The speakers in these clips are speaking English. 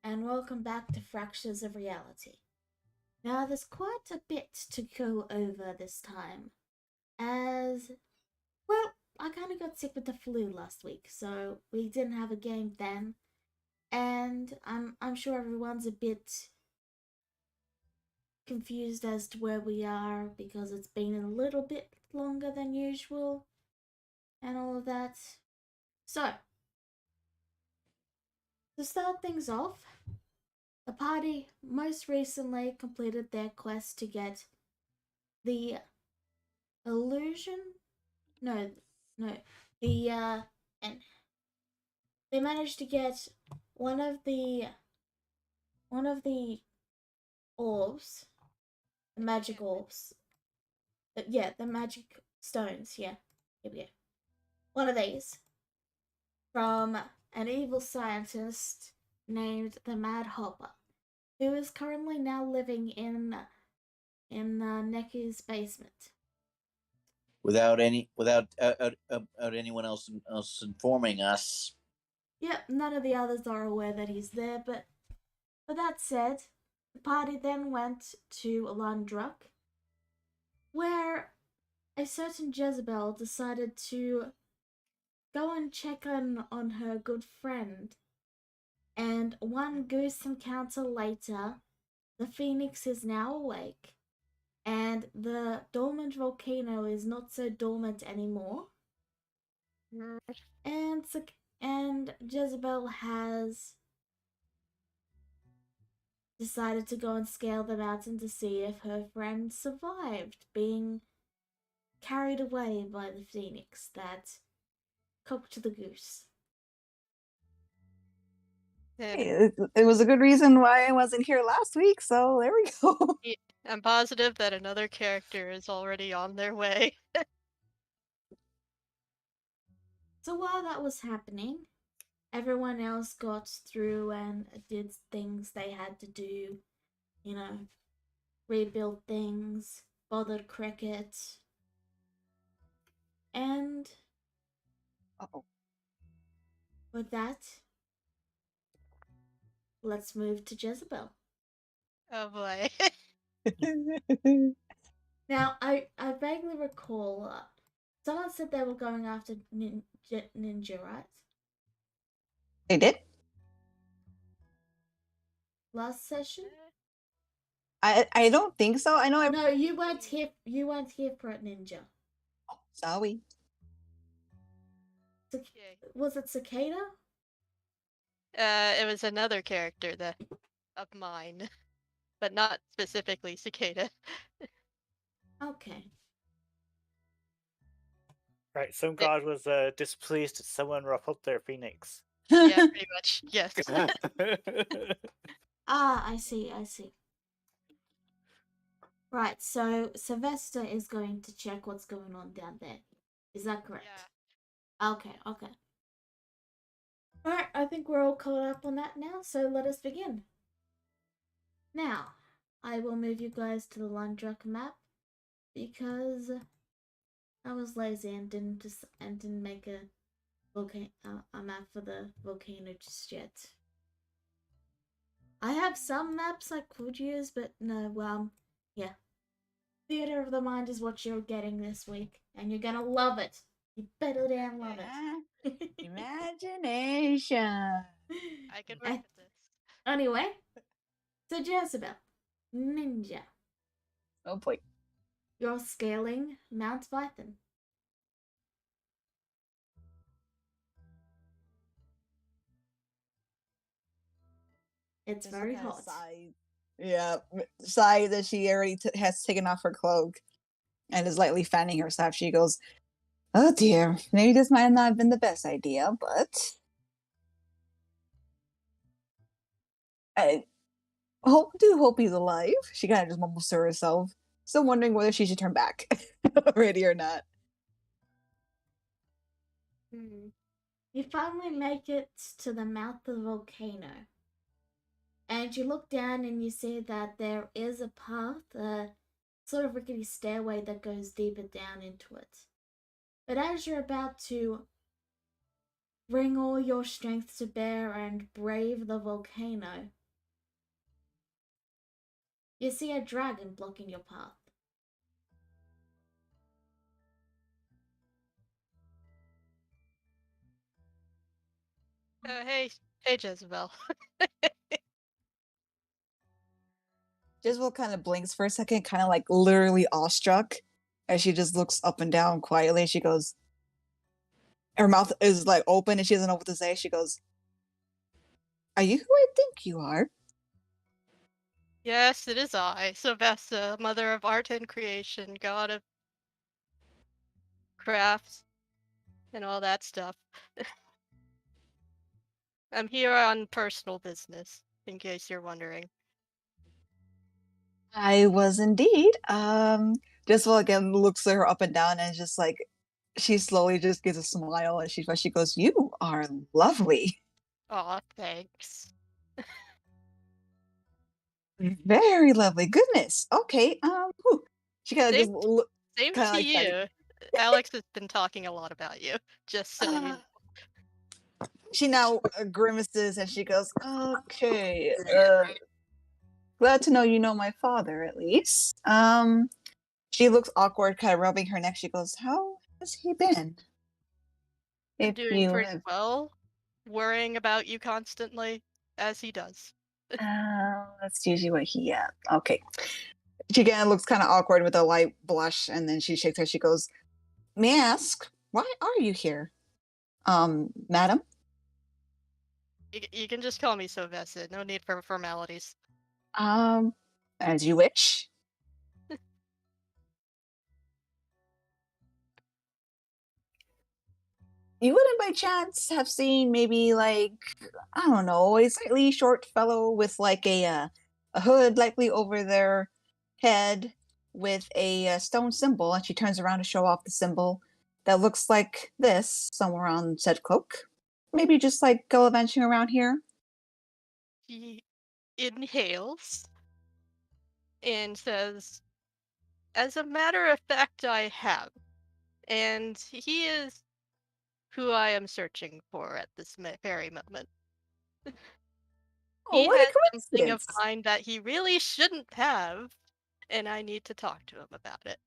and welcome back to Fractures of Reality. Now, there's quite a bit to go over this time, as well, I kind of got sick with the flu last week, so we didn't have a game then, and I'm sure everyone's a bit confused as to where we are because it's been a little bit longer than usual, and all of that. So, to start things off, the party most recently completed their quest to get the illusion. No, no. And they managed to get one of the orbs, the magic orbs. Yeah, the magic stones. Yeah, here we go. One of these from an evil scientist named the Mad Hopper, who is currently now living in Neku's basement. Without anyone else informing us. Yep, none of the others are aware that he's there, but with that said, the party then went to Landruck, where a certain Jezebel decided to go and check on her good friend. And one goose encounter later, the Phoenix is now awake, and the dormant volcano is not so dormant anymore. And Jezebel has decided to go and scale the mountain to see if her friend survived being carried away by the phoenix that cooked the goose. Hey, it was a good reason why I wasn't here last week, so there we go. I'm positive that another character is already on their way. So while that was happening, everyone else got through and did things they had to do, rebuild things, bothered Cricket, and with that, let's move to Jezebel. Oh boy. Now, I vaguely recall someone said they were going after Ninja, right? They did? Last session? I don't think so. I know. No, you weren't here. You weren't here for it, Ninja. Oh, sorry. Was it Cicada? It was another character of mine, but not specifically Cicada. Okay. Right, some god was displeased that someone ruffled their phoenix. Yeah, pretty much. Yes. I see. Right, so Sylvester is going to check what's going on down there. Is that correct? Yeah. Okay. Alright, I think we're all caught up on that now, so let us begin. Now, I will move you guys to the Landruck map because I was lazy and didn't make a map for the volcano just yet. I have some maps I could use, but no, yeah. Theater of the Mind is what you're getting this week, and you're gonna love it. You better damn love it. Imagination. I could work with this. Anyway, so Jezebel, Ninja. Oh boy. You're scaling Mount Vython. It's very hot. Yeah, sigh that she already has taken off her cloak and is lightly fanning herself. She goes, "Oh dear, maybe this might not have been the best idea, but I hope he's alive." She kind of just mumbles to herself, still wondering whether she should turn back already or not. You finally make it to the mouth of the volcano. And you look down and you see that there is a path, a sort of rickety stairway that goes deeper down into it. But as you're about to bring all your strength to bear and brave the volcano, You see a dragon blocking your path. Hey, Jezebel. Jezebel kind of blinks for a second, kind of like literally awestruck, as she just looks up and down quietly. She goes, her mouth is like open and she doesn't know what to say. She goes, "Are you who I think you are?" Yes, it is I, Sylvester, mother of art and creation, god of crafts, and all that stuff. I'm here on personal business, in case you're wondering. I was indeed. Jezebel again looks at her up and down and just like she slowly just gives a smile and she goes, "You are lovely. Aw, thanks. Very lovely. Goodness. Okay. Whew." She kind of Same, just look same kind of to like that. you. Alex has been talking a lot about you, just so you know. She now grimaces and she goes, "Okay. Glad to know you know my father at least." She looks awkward, kind of rubbing her neck. She goes, "How has he been?" I'm If doing you pretty have, well, worrying about you constantly, as he does. that's usually what he. Okay. She again looks kind of awkward with a light blush, and then she shakes her. She goes, "May I ask, why are you here, madam?" You can just call me Sylvester, no need for formalities. Um, as you wish. You wouldn't by chance have seen maybe like I don't know, a slightly short fellow with like a hood likely over their head with a stone symbol, and she turns around to show off the symbol that looks like this somewhere on said cloak. Maybe just like gallivanting around here. He inhales and says, as a matter of fact, I have. And he is who I am searching for at this very moment. Oh, He what a has something of coincidence! mine that he really shouldn't have, and I need to talk to him about it.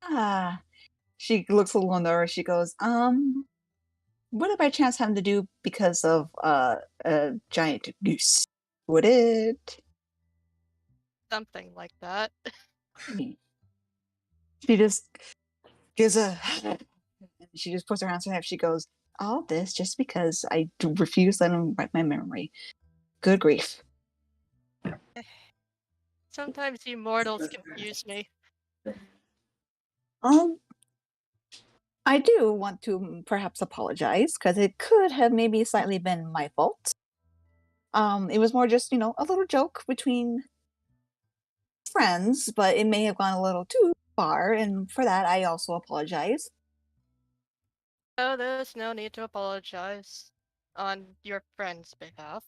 Ah, she looks a little nervous. She goes, what did by chance have to do because of a giant goose? Would it? Something like that. She just gives a she just puts her hands on her hip. She goes, "All this just because I refuse to let him write my memory. Good grief." Sometimes you mortals confuse me. Um, I do want to perhaps apologize because it could have maybe slightly been my fault. It was more just, a little joke between friends, but it may have gone a little too far, and for that I also apologize. Oh, there's no need to apologize on your friend's behalf.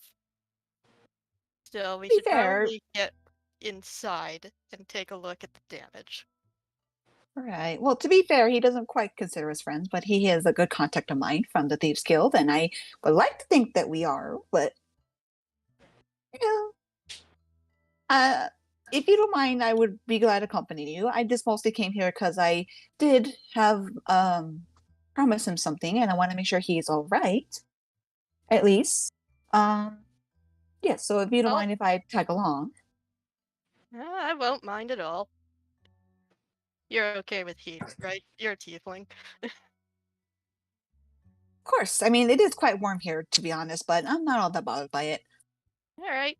Still, we To be should fair, probably get inside and take a look at the damage. right. Well, to be fair, he doesn't quite consider us friends, but he is a good contact of mine from the Thieves Guild, and I would like to think that we are, but yeah. Uh, if you don't mind, I would be glad to accompany you. I just mostly came here because I did have promised him something, and I want to make sure he's all right, at least. Um, yeah. So if you don't Oh, mind if I tag along, I won't mind at all. You're okay with heat, right? You're a tiefling. of course. I mean, it is quite warm here, to be honest, but I'm not all that bothered by it. Alright.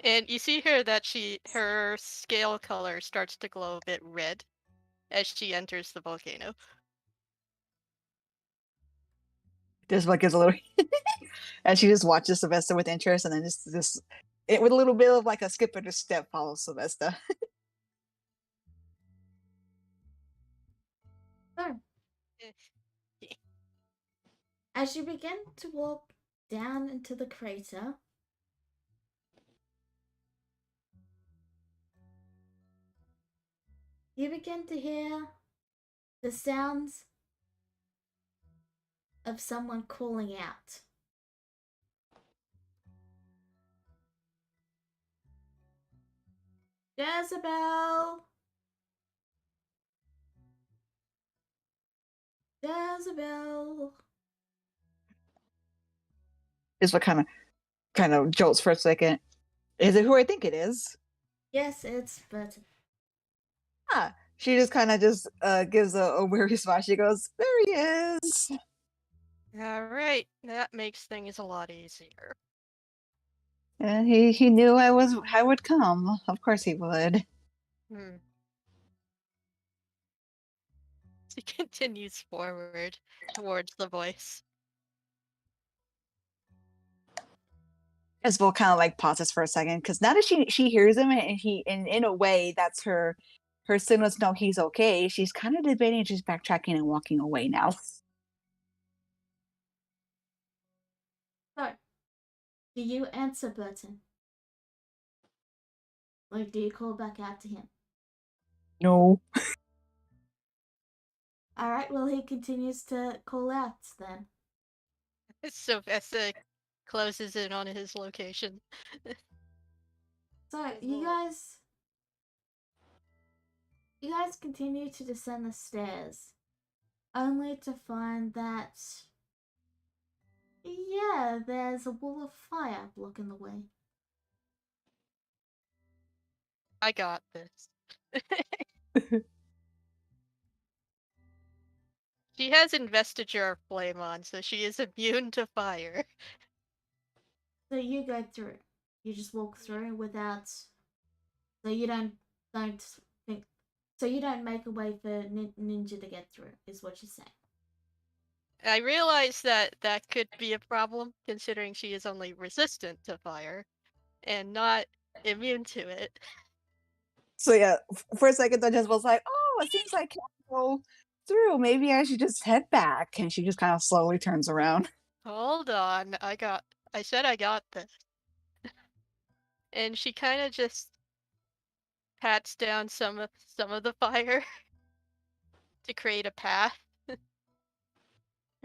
And you see her that her scale color starts to glow a bit red as she enters the volcano. Just like gives a little, and she just watches Sylvester with interest, and then it with a little bit of like a skip and a step follows Sylvester. So, as you begin to walk down into the crater, you begin to hear the sounds of someone calling out. Jezebel! Jezebel! Is what kind of jolts for a second. Is it who I think it is? Yes, it's Burton. Ah, she just kind of just gives a weary smile. She goes, "There he is." All right, that makes things a lot easier. And he knew I would come. Of course he would. Hmm. She continues forward towards the voice. Isabel kind of like pauses for a second because now that she hears him and he and in a way that's her signal to know he's okay. She's kind of debating just backtracking and walking away now. So, do you answer Burton? Like, do you call back out to him? No. Alright, well, he continues to call out then. Sylvester closes in on his location. So, you guys continue to descend the stairs, only to find that, yeah, there's a wall of fire blocking the way. I got this. She has Investiture of Flame on, so she is immune to fire. So you go through. You just walk through without. So you don't think. So you don't make a way for Ninja to get through. Is what you're saying. I realize that that could be a problem, considering she is only resistant to fire, and not immune to it. So yeah, for a second, I just was like, "Oh, it seems like I can't go through. Maybe I should just head back." And she just kind of slowly turns around. Hold on, I said I got this. And she kind of just pats down some of the fire to create a path.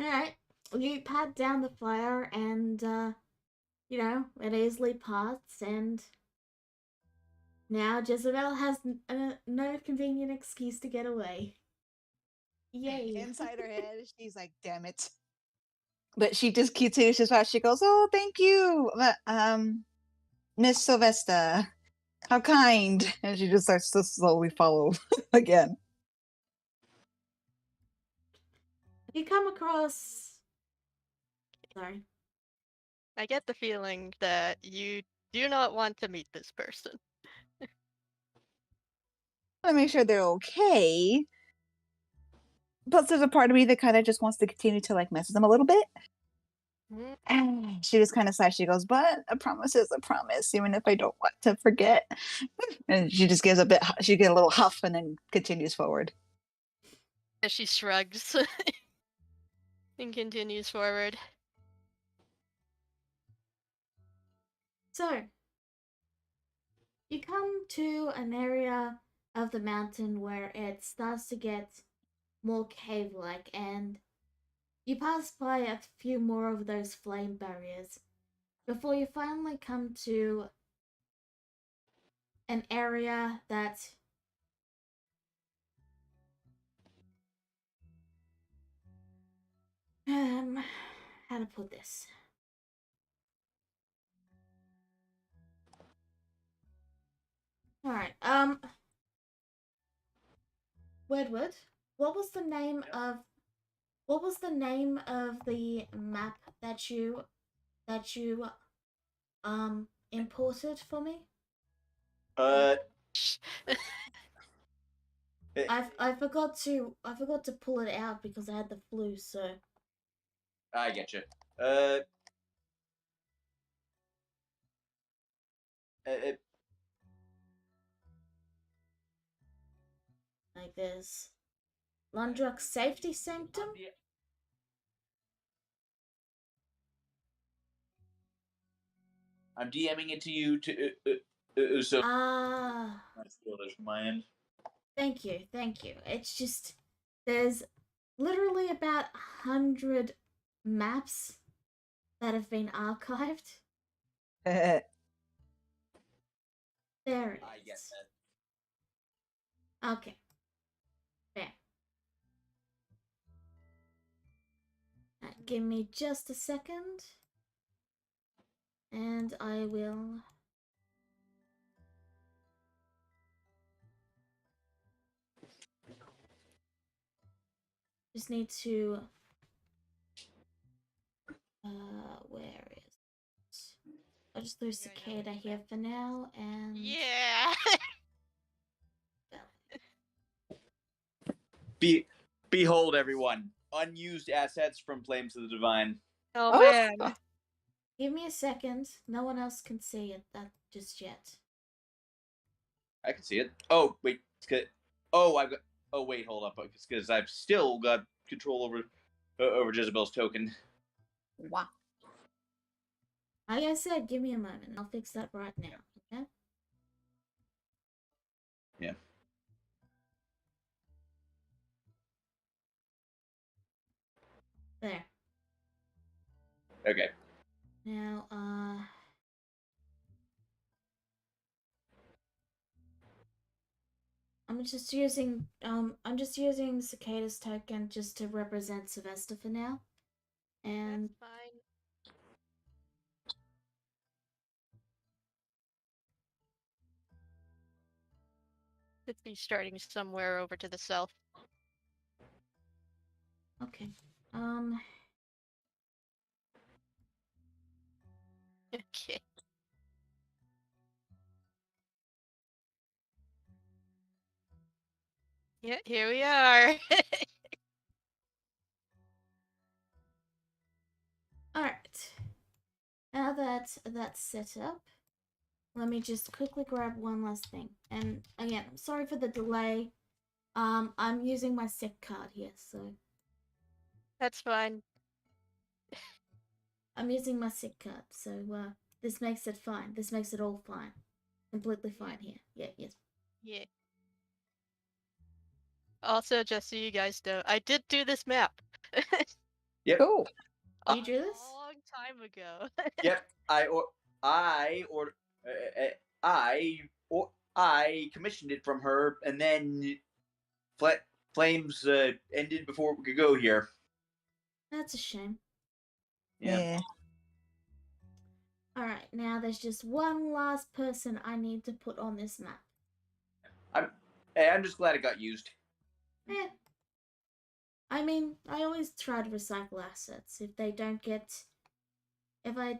Alright. You pat down the fire and, it easily parts, and now Jezebel has no convenient excuse to get away. Yay. Inside her head, she's like, "Damn it!" But she just continues to smile. She goes, "Oh, thank you, Miss Sylvester. How kind!" And she just starts to slowly follow again. You come across. Sorry. I get the feeling that you do not want to meet this person. I want to make sure they're okay. Plus, there's a part of me that kind of just wants to continue to like mess with them a little bit. Mm, And she just kind of sighs. She goes, "But a promise is a promise, even if I don't want to forget." And she just gives she gets a little huff and then continues forward. As she shrugs and continues forward. So, you come to an area of the mountain where it starts to get more cave-like, and you pass by a few more of those flame barriers before you finally come to an area that how to put this? Alright, Wedwood, what was the name of the map that you imported for me? I forgot to pull it out because I had the flu, so I get you. like there's Lundrock Safety Sanctum. I'm DMing it to you so that's from my end. Thank you. It's just there's literally about 100 maps that have been archived. There it I get is. that. Okay. Bam. Give me just a second. And I will... Just need to... where is it? I'll just throw Cicada here for now, and... Yeah. Behold, everyone, unused assets from Flames of the Divine. Oh Oh. man. Give me a second. No one else can see it just yet. I can see it. Oh wait, oh I've got. Oh wait, hold up, because I've still got control over Jezebel's token. Wow. Like I said, give me a moment. I'll fix that right now. Okay. Yeah. There. Okay. Now, I'm just using Cicada's token just to represent Sylvester for now. And That's fine. Should be starting somewhere over to the south. okay. Okay. Yeah, here we are. Alright. Now that that's set up, let me just quickly grab one last thing. And again, I'm sorry for the delay. I'm using my sick card here, so That's fine. I'm using my sick card, so this makes it fine. This makes it all fine. Completely fine here. Yeah, yes. Yeah. Also, just so you guys know, I did do this map. Yep. Cool. You drew this? A long time ago. Yep. I commissioned it from her, and then Flames ended before we could go here. That's a shame. Yeah. Alright, now there's just one last person I need to put on this map. I'm just glad it got used. Eh. I mean, I always try to recycle assets. If I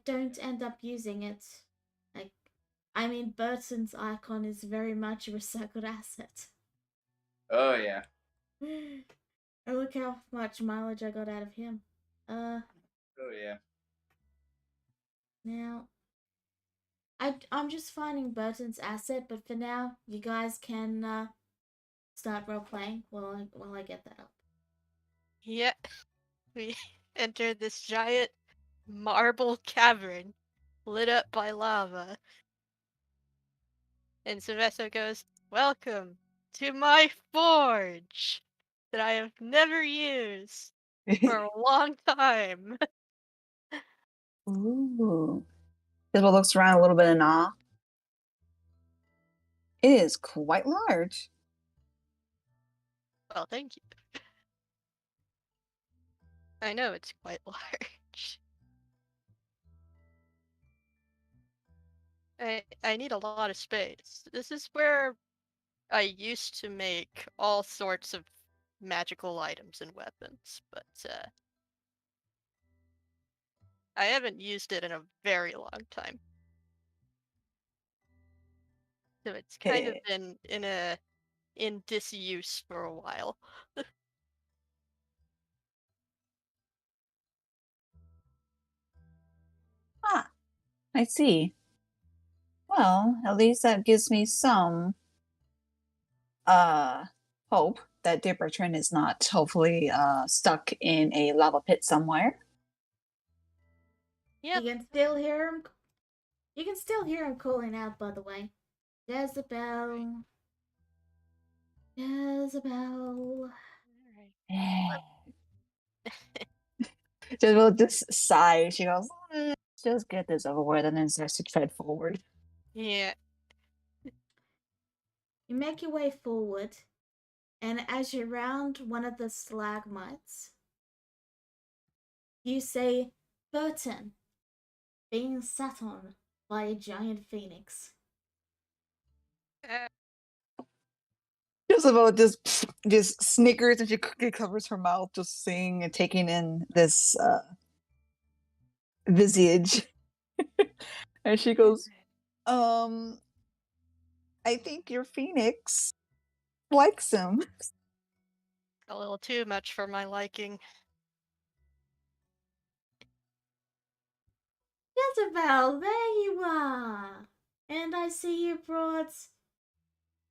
don't end up using it, Burton's icon is very much a recycled asset. Oh yeah. And look how much mileage I got out of him. Oh yeah. Now, I'm just finding Burton's asset, but for now, you guys can start role playing while I get that up. Yeah. We entered this giant marble cavern lit up by lava. And Sylvester goes, "Welcome to my forge that I have never used for a long time." Ooh. Isabel looks around a little bit in awe. It is quite large. Well, thank you. I know it's quite large. I need a lot of space. This is where I used to make all sorts of magical items and weapons, but I haven't used it in a very long time. So it's kind of been in disuse for a while. Ah, I see. Well, at least that gives me some hope that Dear Bertrand is not hopefully stuck in a lava pit somewhere. Yeah. You can still hear him. You can still hear him calling out, by the way. Jezebel. Jezebel. Jezebel just sighs. She goes, just get this over with, and then starts to tread forward. Yeah. You make your way forward, And as you round one of the stalagmites, you say, Burton, being sat on by a giant phoenix. Uh, Jezebel just snickers and she quickly covers her mouth, just seeing and taking in this visage. And she goes, I think your phoenix likes him. a little too much for my liking. Jezebel, there you are! And I see you brought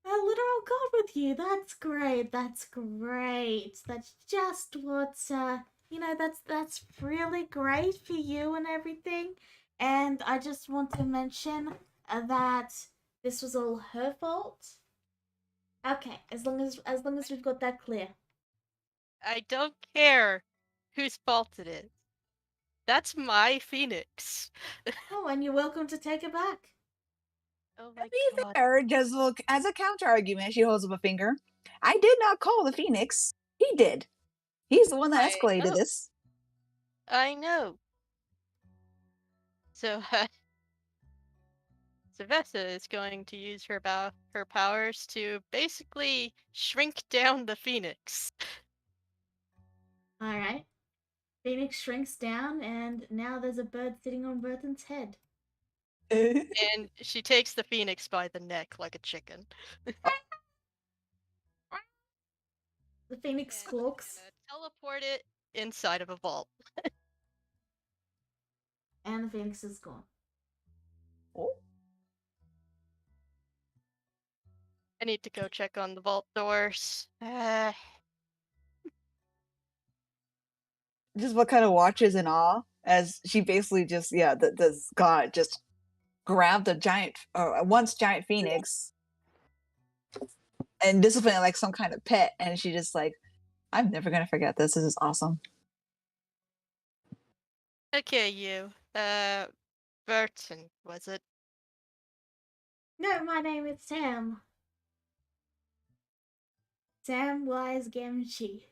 a literal god with you. That's great. That's great. That's just what that's really great for you and everything. And I just want to mention that this was all her fault. Okay, as long as we've got that clear. I don't care whose fault it is. That's my phoenix. Oh, and you're welcome to take it back. Oh To my be god. fair, Jezebel, as a counter argument, she holds up a finger. I did not call the phoenix. He did. He's the one that I escalated know. this. I know. So, Sylvester is going to use her powers to basically shrink down the phoenix. Alright. Phoenix shrinks down, and now there's a bird sitting on Burton's head. And she takes the phoenix by the neck like a chicken. The phoenix And squawks, she's gonna teleport it inside of a vault. and the phoenix is gone. Oh. I need to go check on the vault doors. Jezebel kind of watches in awe as she basically just, the god just grabbed a giant, once giant phoenix and disciplined it like some kind of pet. And she just like, I'm never going to forget this. This is awesome. Okay, you. Burton, was it? No, my name is Sam. Samwise Gamgee.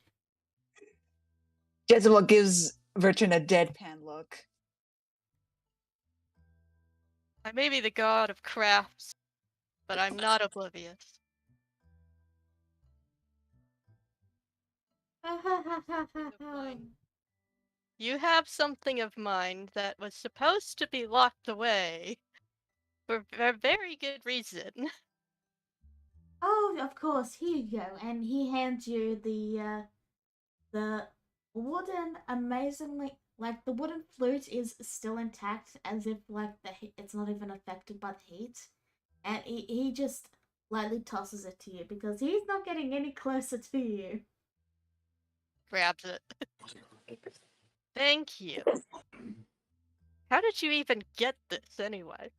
Jezebel gives Bertrand a deadpan look. I may be the god of crafts, but I'm not oblivious. You have something of mine that was supposed to be locked away for a very good reason. Oh, of course, here you go. And he hands you the wooden, amazingly, like the wooden flute is still intact, as if like it's not even affected by the heat. And he just lightly tosses it to you because he's not getting any closer to you. Grabs it. Thank you. How did you even get this anyway?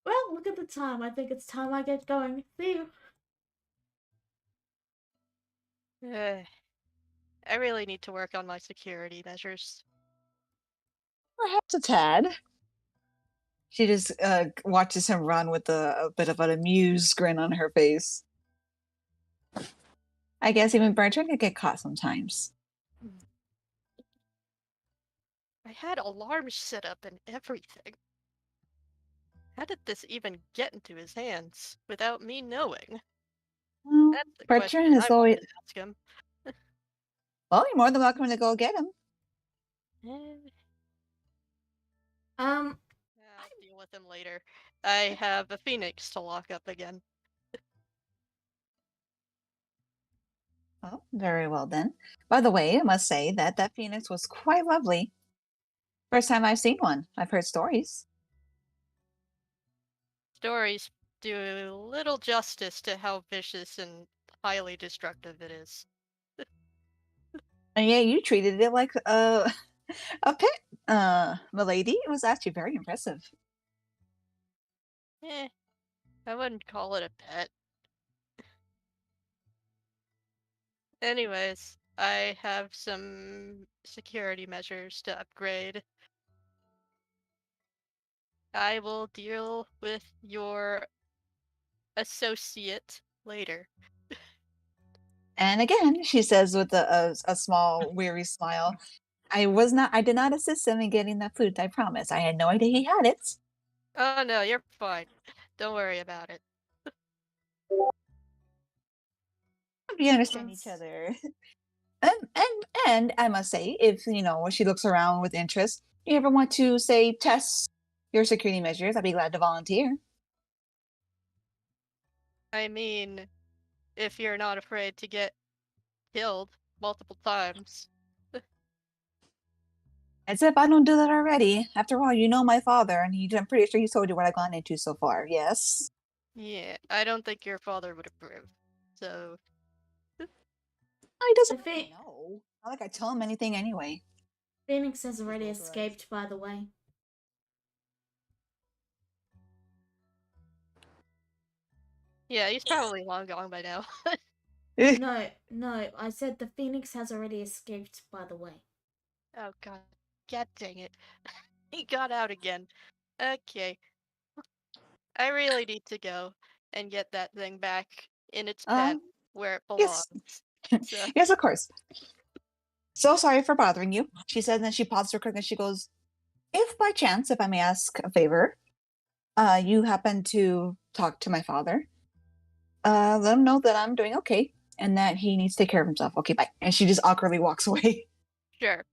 Well, look at the time. I think it's time I get going. See you. I really need to work on my security measures. Perhaps a tad. She just watches him run with a bit of an amused grin on her face. I guess even Bertrand could get caught sometimes. I had alarms set up and everything. How did this even get into his hands without me knowing? Well, That's the Bertrand question is I always. wanted to ask him. Well, you're more than welcome to go get him. Um, I'll deal with him later. I have a phoenix to lock up again. Oh, very well then. By the way, I must say that that phoenix was quite lovely. First time I've seen one. I've heard stories. Stories do little justice to how vicious and highly destructive it is. And yeah, you treated it like a pet, milady. It was actually very impressive. I wouldn't call it a pet. Anyways, I have some security measures to upgrade. I will deal with your associate later. And again, she says with a small, weary smile, I did not assist him in getting that flute, I promise. I had no idea he had it. Oh no, you're fine. Don't worry about it. We understand each Sounds- other. And I must say, if she looks around with interest, you ever want to say test your security measures, I'd be glad to volunteer. I mean, if you're not afraid to get killed multiple times. As if I don't do that already. After all, you know my father, and I'm pretty sure he's told you what I've gone into so far. Yes. Yeah, I don't think your father would approve. So, Oh, he doesn't The really thing- know. Not like I tell him anything anyway. Phoenix has already authorized. escaped, by the way. yeah, he's probably long gone by now. No, I said the Phoenix has already escaped, by the way. Oh god. God dang it. He got out again. Okay. I really need to go and get that thing back in its pen Um, where it yes. belongs. So, Yes, of course. So sorry for bothering you, she said, and then she pauses real quick and she goes, if by chance, if I may ask a favor, you happen to talk to my father, let him know that I'm doing okay and that he needs to take care of himself. Okay, bye. And she just awkwardly walks away. sure.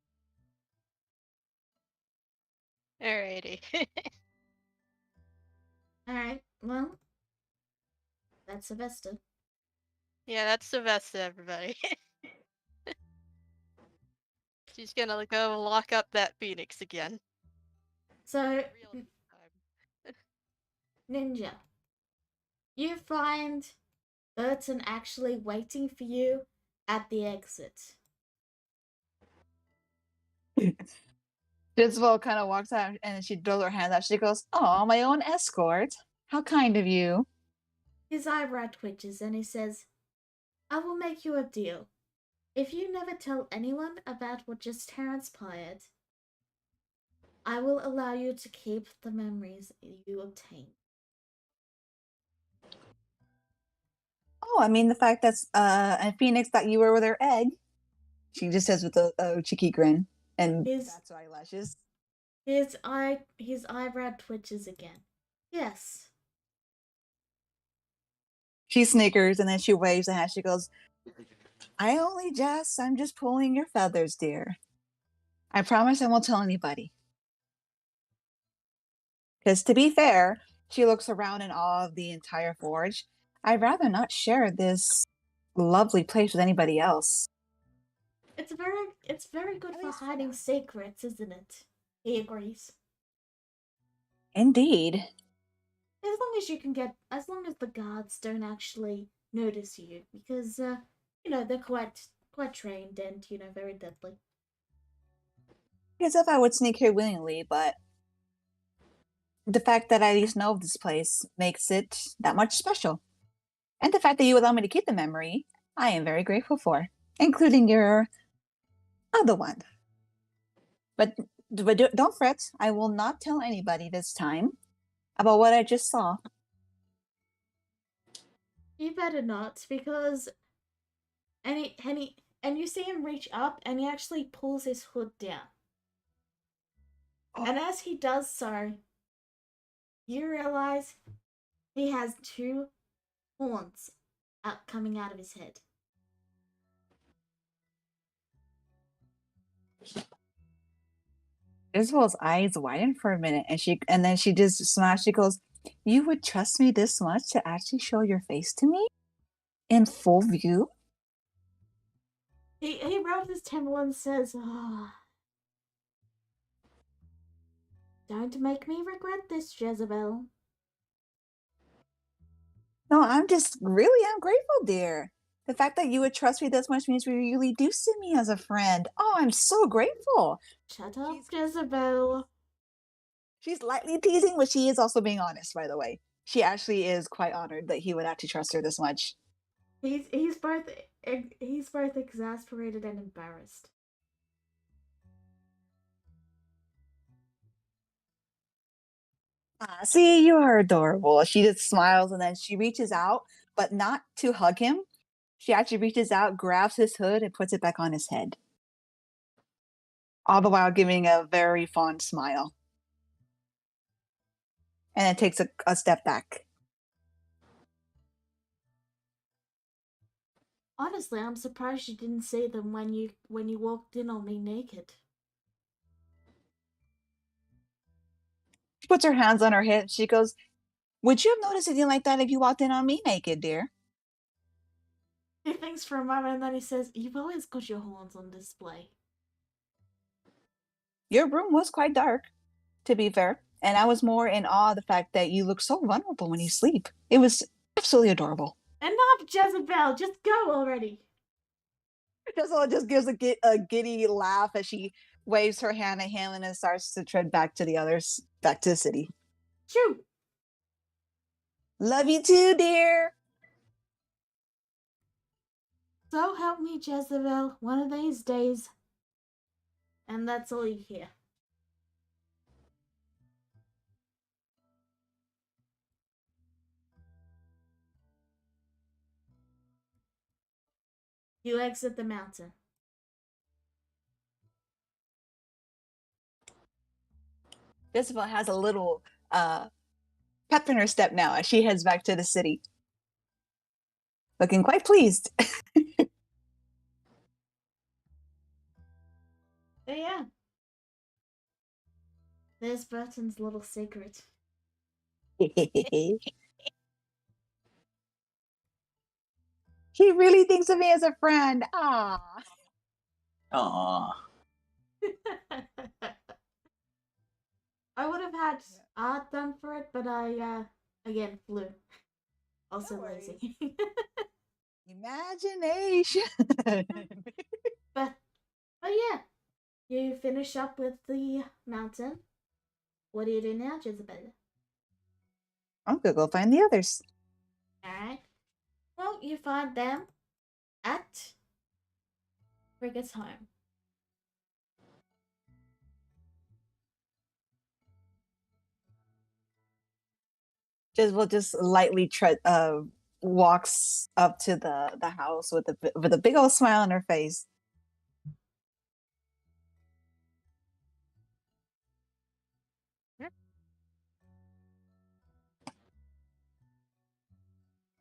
Alrighty. Alright, well, that's Sylvester. yeah, that's Sylvester, everybody. She's gonna go lock up that Phoenix again. So, Real time. Ninja, you find Burton actually waiting for you at the exit. Isabel kind of walks out and she throws her hand out. She goes, oh, my own escort. How kind of you. His eyebrow twitches and he says, I will make you a deal. If you never tell anyone about what just transpired, I will allow you to keep the memories you obtain. Oh, I mean, the fact that and Phoenix thought you were with her egg. She just says with a cheeky grin and His bats her eyelashes. his eyebrow twitches again. Yes. She snickers and then she waves a hand. She goes, I only jest. I'm just pulling your feathers, dear. I promise I won't tell anybody. Because to be fair, she looks around in awe of the entire forge. I'd rather not share this lovely place with anybody else. It's very good At for least for hiding now. secrets, isn't it? He agrees. Indeed. As long as the guards don't actually notice you, because they're quite trained and very deadly. As if I would sneak here willingly, but the fact that I at least know of this place makes it that much special. And the fact that you allow me to keep the memory, I am very grateful for, including your other one. But don't fret, I will not tell anybody this time about what I just saw. You better not, because and you see him reach up and he actually pulls his hood down. And as he does so, you realize he has two horns coming out of his head. Isabel's eyes widen for a minute, and then she just smiles. She goes, "You would trust me this much to actually show your face to me in full view?" He rubs his temple and says, don't make me regret this, Jezebel. No, I'm grateful, dear. The fact that you would trust me this much means you really do see me as a friend. Oh, I'm so grateful. Shut up, Jezebel. She's lightly teasing, but she is also being honest, by the way. She actually is quite honored that he would actually trust her this much. He's both exasperated and embarrassed. Ah, see, you are adorable. She just smiles and then she reaches out, but not to hug him. She actually reaches out, grabs his hood, and puts it back on his head. All the while giving a very fond smile. And then takes a step back. Honestly, I'm surprised you didn't see them when you walked in on me naked. She puts her hands on her hip. She goes, "Would you have noticed anything like that if you walked in on me naked, dear?" He thinks for a moment and then he says, "You've always got your horns on display." Your room was quite dark, to be fair. And I was more in awe of the fact that you look so vulnerable when you sleep. It was absolutely adorable. Enough, Jezebel! Just go already! Jezebel just gives a giddy laugh as she waves her hand at him and then starts to tread back to back to the city. Shoo! Love you too, dear. So help me, Jezebel, one of these days. And that's all you hear. You exit the mountain. Jezebel has a little pep in her step now as she heads back to the city. Looking quite pleased. So yeah. There's Burton's little secret. He really thinks of me as a friend. Ah. Aww. I would have had art done for it, but I again flew. Also No worries. lazy. Imagination. but yeah. You finish up with the mountain. What do you do now, Jezebel? I'm gonna go find the others. Alright. Well, you find them at Cricket's home. Jezebel just lightly walks up to the house with a big old smile on her face.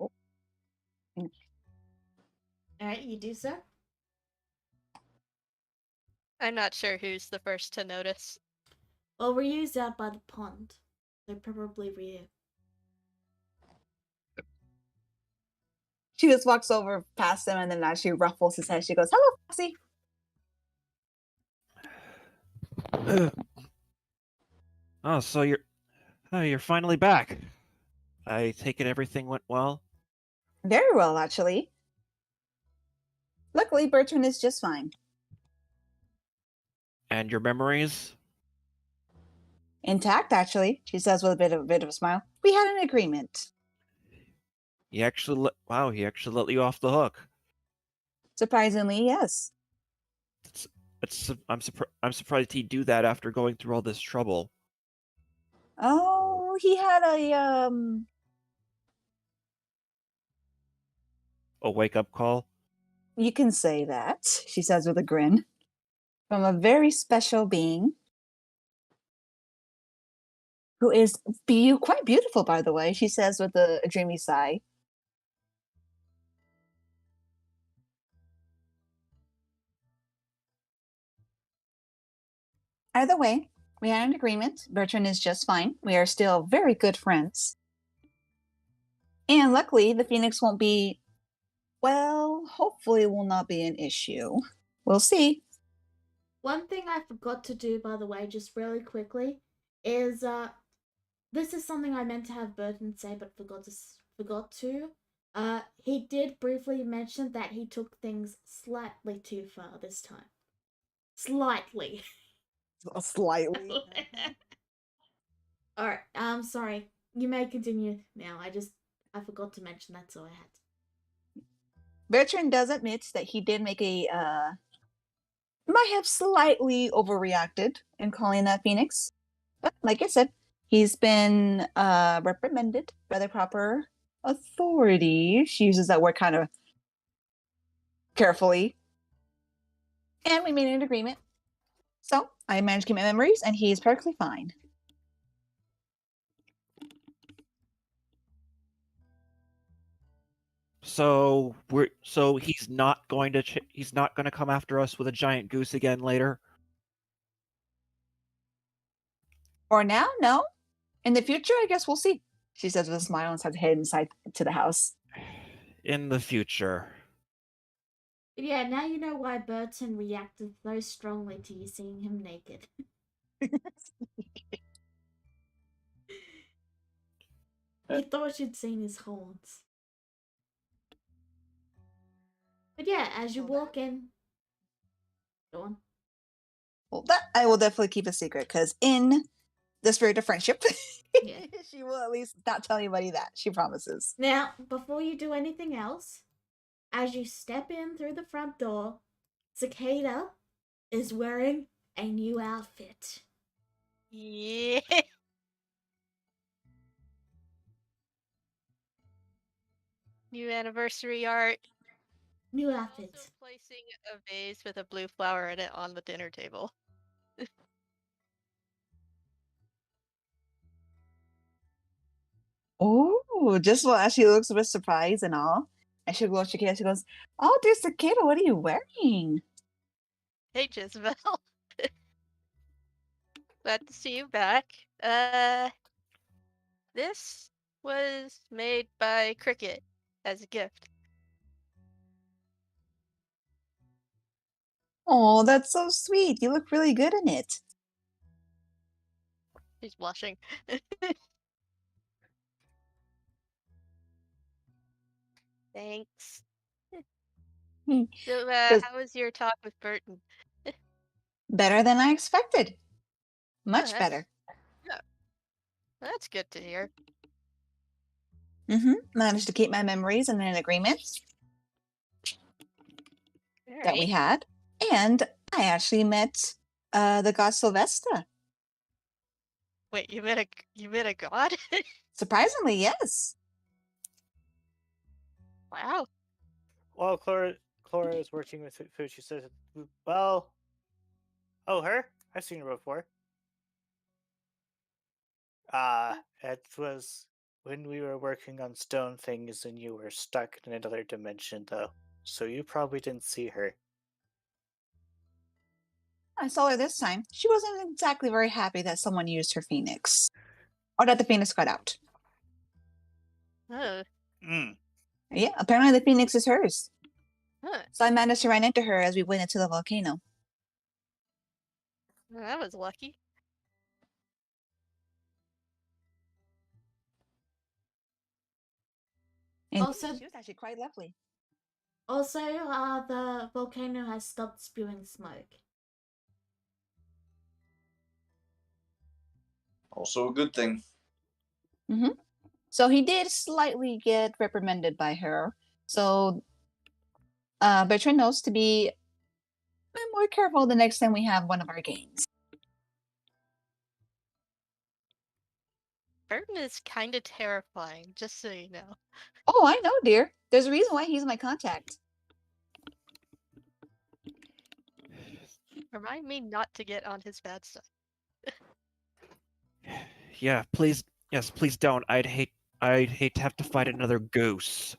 Oh. Alright, you do so. I'm not sure who's the first to notice. Well, Ryu's out by the pond. So probably Ryu. She just walks over past him and then as she ruffles his head, she goes, "Hello, Foxy." Oh, so you're finally back. I take it everything went well. Very well, actually. Luckily, Bertrand is just fine. And your memories? Intact, actually, she says with a bit of a smile. We had an agreement. He actually let you off the hook. Surprisingly, yes. I'm surprised he'd do that after going through all this trouble. Oh, he had A wake-up call? you can say that, she says with a grin. From a very special being. Who is quite beautiful, by the way, she says with a dreamy sigh. Either way, we had an agreement. Bertrand is just fine. We are still very good friends. And luckily, the Phoenix won't be, well, hopefully it will not be an issue. We'll see. One thing I forgot to do, by the way, just really quickly, is this is something I meant to have Burton say, but forgot to. He did briefly mention that he took things slightly too far this time. Slightly. Slightly. Alright, sorry. You may continue now. I forgot to mention that's all I had. Bertrand does admit that he did make might have slightly overreacted in calling that Phoenix. But like I said, he's been reprimanded by the proper authority. She uses that word kind of carefully. And we made an agreement. So I managed to keep my memories, and he's perfectly fine. So he's not going to he's not going to come after us with a giant goose again later. For now, no. In the future, I guess we'll see. She says with a smile and starts heading inside to the house. In the future. Yeah, now you know why Burton reacted so strongly to you seeing him naked. He thought you'd seen his horns. But yeah, as you walk in, go on. Well, that I will definitely keep a secret because in the spirit of friendship, Yeah. she will at least not tell anybody that. She promises. Now, before you do anything else, as you step in through the front door, Cicada is wearing a new outfit. Yeah. New anniversary art. New outfit. Also placing a vase with a blue flower in it on the dinner table. Oh, just while she looks a bit surprised and all. And she goes, she goes, "Oh, dear Cicada, what are you wearing?" Hey, Jezebel. Glad to see you back. This was made by Cricket as a gift. Oh, that's so sweet. You look really good in it. She's blushing. Thanks. Hmm. So, Does- how was your talk with Burton? Better than I expected. Much that's- better. That's good to hear. Managed to keep my memories and an agreement that we Alright. had. And I actually met the god Sylvester. Wait, you met a god? Surprisingly, yes. Wow. While Clara is working with food, she says, "Well, oh, her? I've seen her before. It was when we were working on stone things and you were stuck in another dimension, though. So you probably didn't see her." I saw her this time. She wasn't exactly very happy that someone used her phoenix. Or that the phoenix got out. Oh, Mm. Yeah, apparently the phoenix is hers. huh. So I managed to run into her as we went into the volcano. Well, that was lucky. And Also- she was actually quite lovely. Also, the volcano has stopped spewing smoke. Also a good thing. So he did slightly get reprimanded by her. So Bertrand knows to be a bit more careful the next time we have one of our games. Burton is kind of terrifying, just so you know. Oh, I know, dear. There's a reason why he's my contact. Remind me not to get on his bad side. Yeah, please. Yes, please don't. I'd hate to have to fight another goose.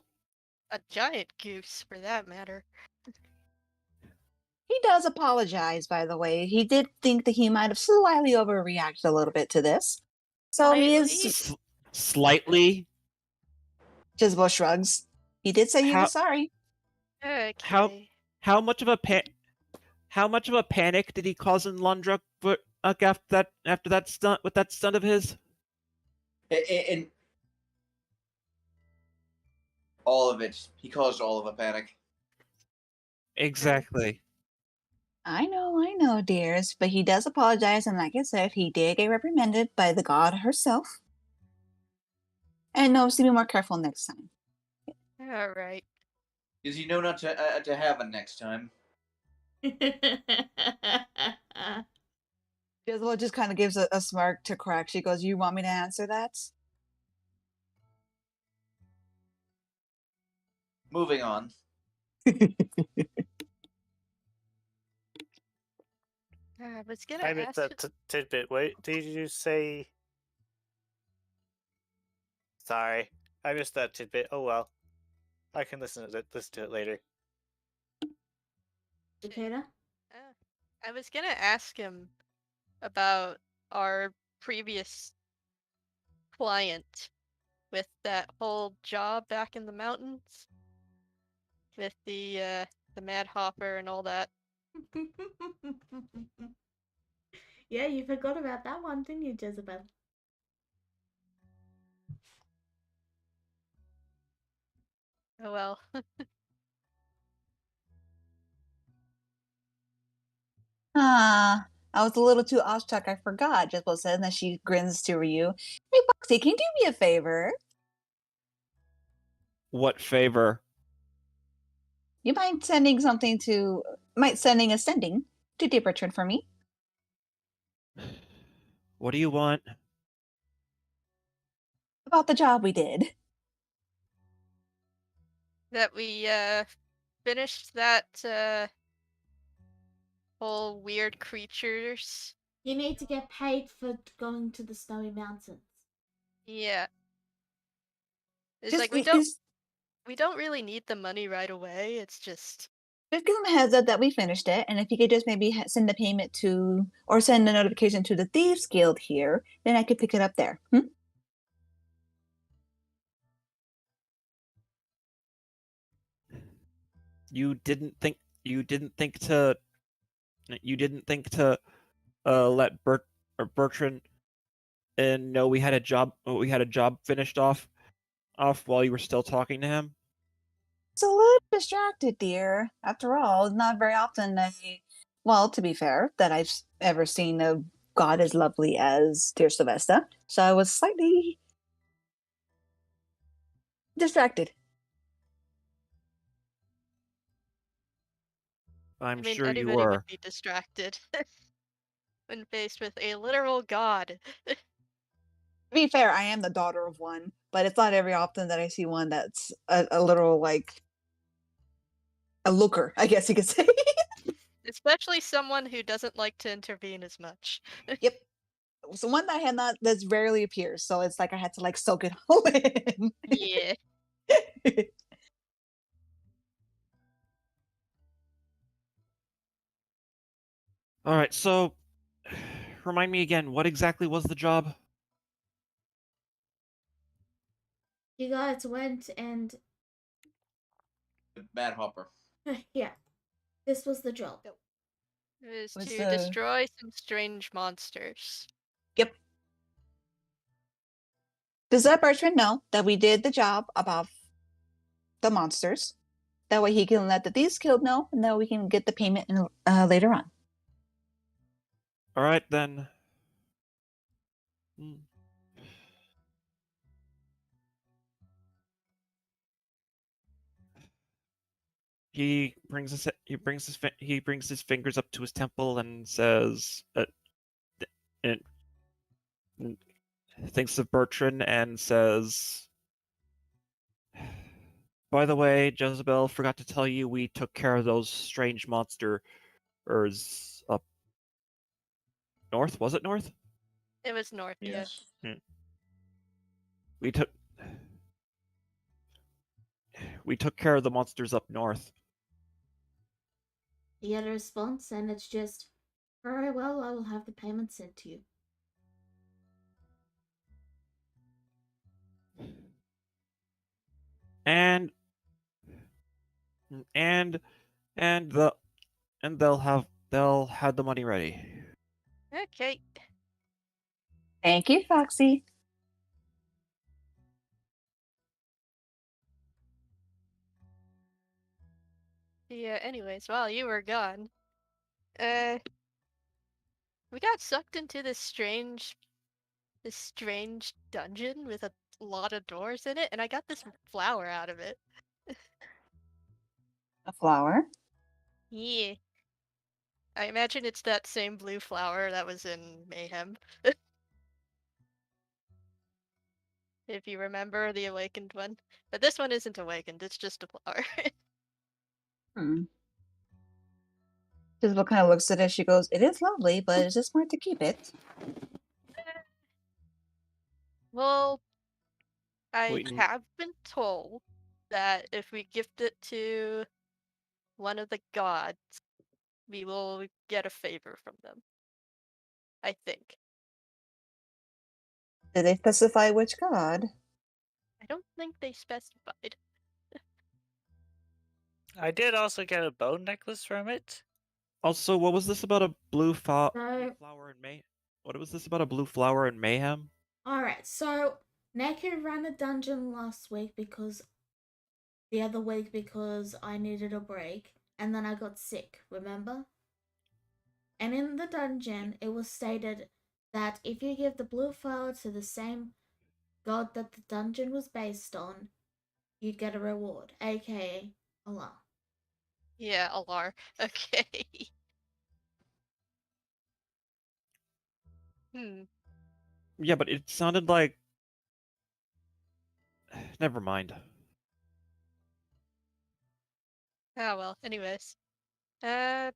A giant goose, for that matter. He does apologize, by the way. He did think that he might have slightly overreacted a little bit to this. So he Slightly? is Slightly. Jezebel shrugs. He did say he How- was sorry. Okay. How much of a panic did he cause in Lundruk after that stunt with that stunt of his? And all of it. He caused all of a panic. Exactly. I know, dears. But he does apologize, and like I said, he did get reprimanded by the god herself. And knows to be more careful next time. Alright. Because you know not to have a next time. Jezebel just kind of gives a smirk to Crack. She goes, "You want me to answer that?" Moving on. I was gonna I missed ask. that tidbit. Wait, did you say? Sorry, I missed that tidbit. Oh well, I can listen to it later. Cicada? Uh, I was gonna ask him about our previous client with that whole job back in the mountains with the Mad Hopper and all that. Yeah, you forgot about that one, didn't you, Jezebel? Oh well. Ah, I was a little too awestruck. I forgot. Jezebel said, and then she grins to Ryu. Hey, Foxy, can you do me a favor? What favor? You mind sending a sending to Deep Return for me? What do you want? About the job we did. That we finished that whole weird creatures. You need to get paid for going to the snowy mountains. Yeah. It's Just, like we don't really need the money right away. It's just give him a heads up that we finished it, and if you could just maybe send the payment to, or send a notification to the Thieves Guild here, then I could pick it up there. You didn't think to let Bertrand and know we had a job finished off while you were still talking to him? It's a little distracted, dear. After all, it's not very often well, to be fair, that I've ever seen a god as lovely as dear Sylvester. So I was slightly distracted. I'm I mean, sure you anybody would were. be distracted when faced with a literal god. To be fair, I am the daughter of one, but it's not every often that I see one that's a literal, like, a looker, I guess you could say. Especially someone who doesn't like to intervene as much. Yep. So one that I had not, that's rarely appears, so it's like I had to, like, soak it all in. Yeah. All right, so remind me again, what exactly was the job? You guys went and Mad Hopper. yeah, this was the job. It was Was to destroy some strange monsters. Yep. Does that Bertrand know that we did the job about the monsters? That way he can let the Thieves Guild know, and then we can get the payment later on. All right then. Hmm. He brings his fingers up to his temple and says, and thinks of Bertrand and says, "By the way, Jezebel, forgot to tell you we took care of those strange monsters up north. Was it north? It was north, Yes. We took care of the monsters up north." You get a response, and it's just, very well, I will have the payment sent to you. And and and the and they'll have the money ready. Okay. Thank you, Foxy. Yeah, anyways, while you were gone, uh, we got sucked into this strange dungeon with a lot of doors in it, and I got this flower out of it. A flower. Yeah. I imagine it's that same blue flower that was in Mayhem. If you remember the awakened one. But this one isn't awakened, it's just a flower. Hmm. Jezebel kind of looks at it. She goes, "It is lovely, but is it smart to keep it?" Well, I Wait, have been told that if we gift it to one of the gods, we will get a favor from them. I think. Did they specify which god? I don't think they specified. I did also get a bone necklace from it. also, what was this about a blue So, flower in May? What was this about a blue flower in mayhem? alright, so Neko ran a dungeon last week because the other week because I needed a break and then I got sick, remember? And in the dungeon, it was stated that if you give the blue flower to the same god that the dungeon was based on, you'd get a reward, aka Allah. Yeah, Alar. Okay. Hmm. Yeah, but it sounded like. Never mind. Oh well. Anyways, uh,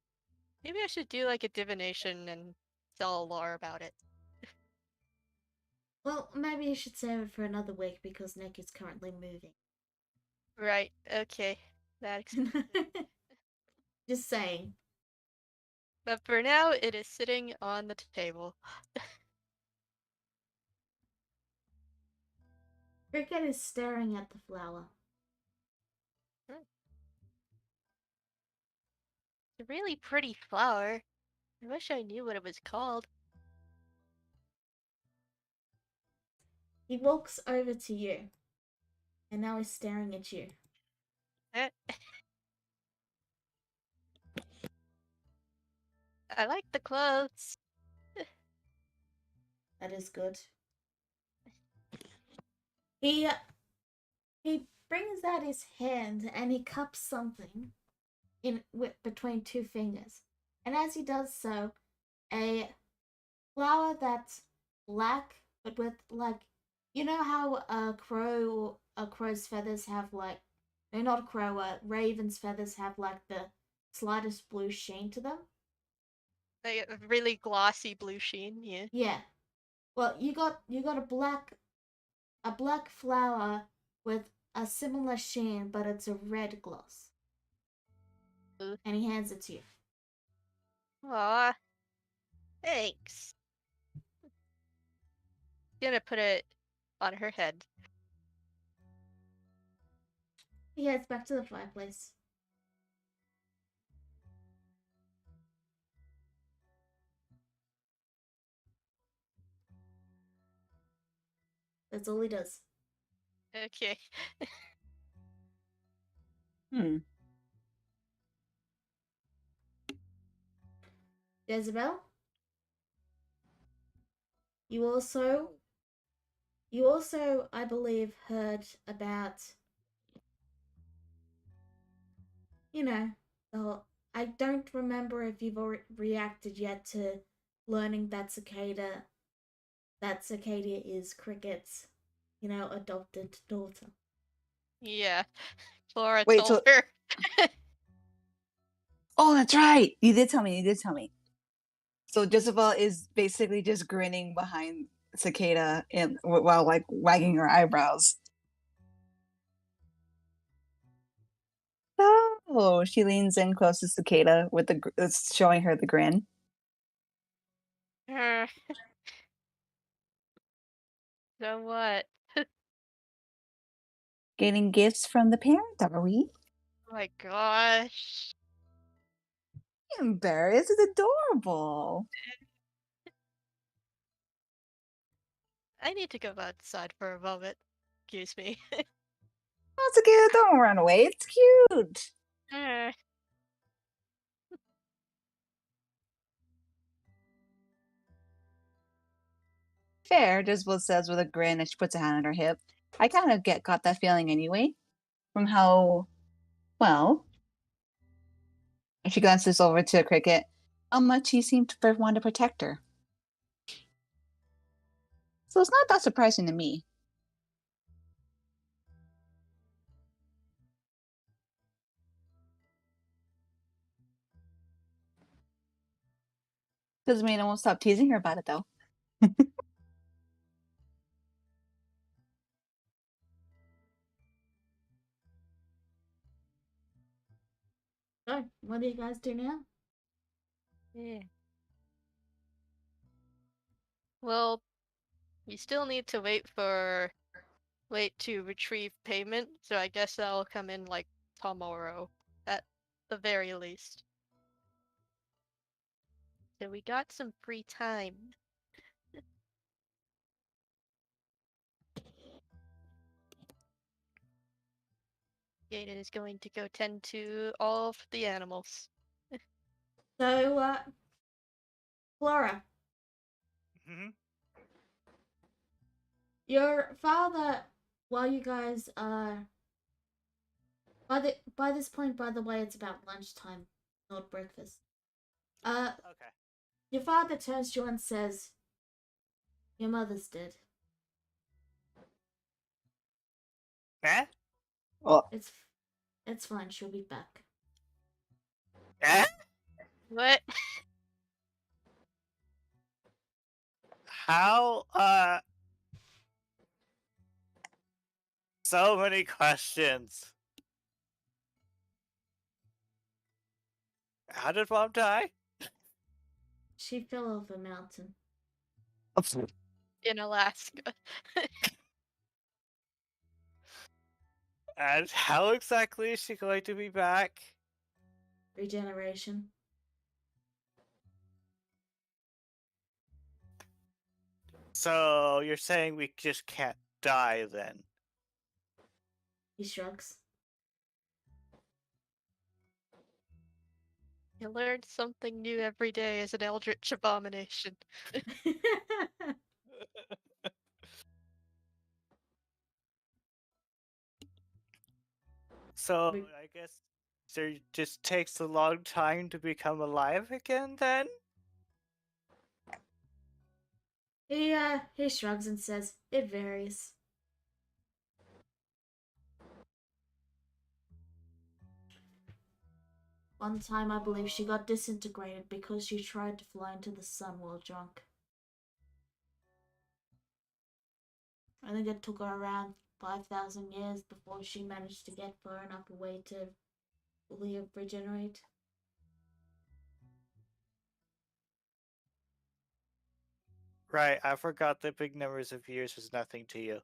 maybe I should do like a divination and tell Alar about it. Well, maybe you should save it for another week because Nick is currently moving. Right. Okay. That explains it. Just saying. But for now, it is sitting on the table. Cricket is staring at the flower. It's a really pretty flower. I wish I knew what it was called. He walks over to you, and now he's staring at you. Eh. I like the clothes. That is good. He brings out his hand and he cups something between two fingers. And as he does so, a flower that's black but with like, you know how a crow's feathers have like, no, not a crow, a raven's feathers have like the slightest blue sheen to them. Like a really glossy blue sheen. Yeah. Yeah. Well, you got a black flower with a similar sheen, but it's a red gloss. Ooh. And he hands it to you. Aw. Thanks. Gonna put it on her head. He heads back to the fireplace. That's all he does. Okay. Hmm. Jezebel, you also, I believe, heard about, you know, the whole, I don't remember if you've already reacted yet to learning that Cicadia is Cricket's, adopted daughter. Yeah. Flora Wait, told so her. oh, that's right. You did tell me. You did tell me. So Jezebel is basically just grinning behind Cicada and while like wagging her eyebrows. Oh, she leans in close to Cicada with showing her the grin. So what? Getting gifts from the parent, are we? Oh my gosh. Embarrassed? It's adorable. I need to go outside for a moment. Excuse me. Oh, Cicada, don't run away. It's cute. Fair, Jezebel says with a grin as she puts a hand on her hip. I kind of got that feeling anyway, from how, well, she glances over to Cricket, how much he seemed to want to protect her. So it's not that surprising to me. Doesn't mean I won't stop teasing her about it, though. So, what do you guys do now? Yeah. Well, we still need to wait to retrieve payment, so I guess that'll come in like tomorrow at the very least. So we got some free time. Gaten is going to go tend to all of the animals. So, Flora, Hmm. your father, while you guys by this point, by the way, it's about lunchtime, not breakfast. Okay. Your father turns to you and says, "Your mother's dead. Eh? Well, It's fine. She'll be back." Eh? What? How? So many questions. How did Mom die? She fell off a mountain. In Alaska. And how exactly is she going to be back? Regeneration. So you're saying we just can't die then? He shrugs. You learn something new every day as an eldritch abomination. So We- I guess there just takes a long time to become alive again then? he shrugs and says, "It varies." One time, I believe she got disintegrated because she tried to fly into the sun while drunk. I think it took her around 5,000 years before she managed to get far enough away to fully regenerate. Right, I forgot that big numbers of years was nothing to you.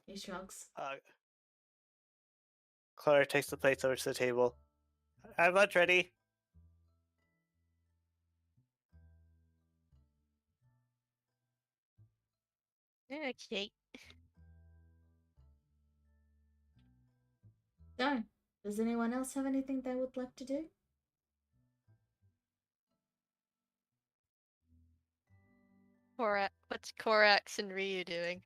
He shrugs. Clara takes the plates over to the table. I'm lunch ready. Okay. So, does anyone else have anything they would like to do? What's Korax and Ryu doing?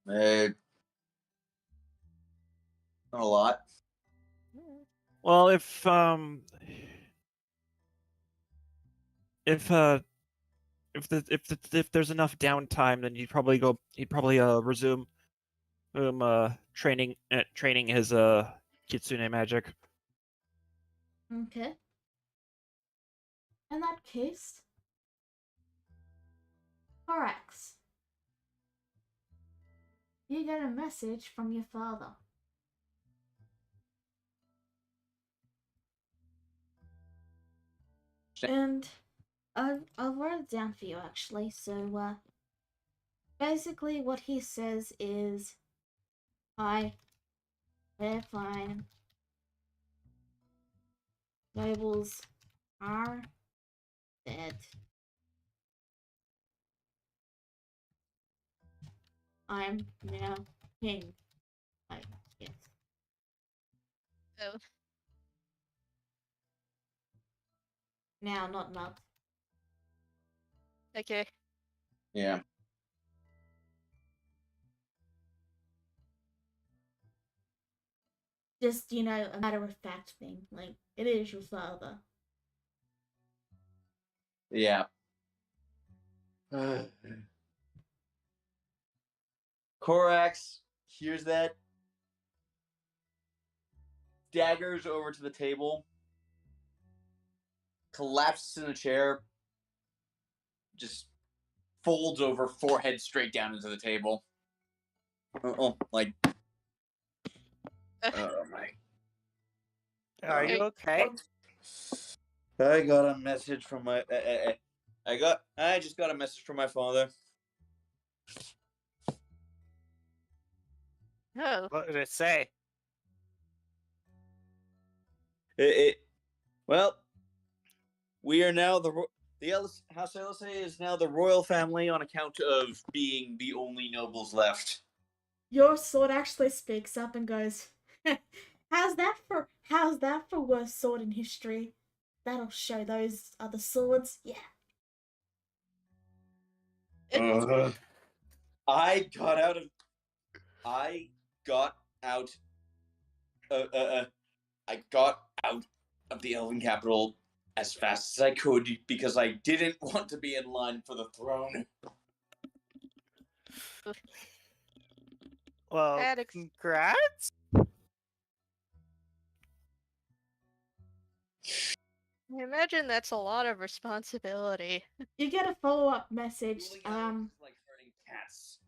Not a lot. Well, if there's enough downtime, then he'd probably resume training his kitsune magic. Okay. In that case, Corax, you get a message from your father. And I'll write it down for you actually. So, basically what he says is, "Hi, we're fine. Nobles are dead. I'm now king." I guess. Oh, Now, not not. okay. Yeah. Just, a matter of fact thing. Like, it is your father. Yeah. Korax hears that. staggers over to the table, collapses in a chair, just folds over, forehead straight down into the table. Like, oh my. Are you okay? I got a message from my. I just got a message from my father. Oh, What did it say? Well, we are now House Elisay is now the royal family on account of being the only nobles left. Your sword actually speaks up and goes, how's that for worst sword in history? That'll show those other swords. Yeah. I got out of the Elven capital as fast as I could because I didn't want to be in line for the throne. Well, Alex. congrats. I imagine that's a lot of responsibility. You get a follow-up message. Like herding cats.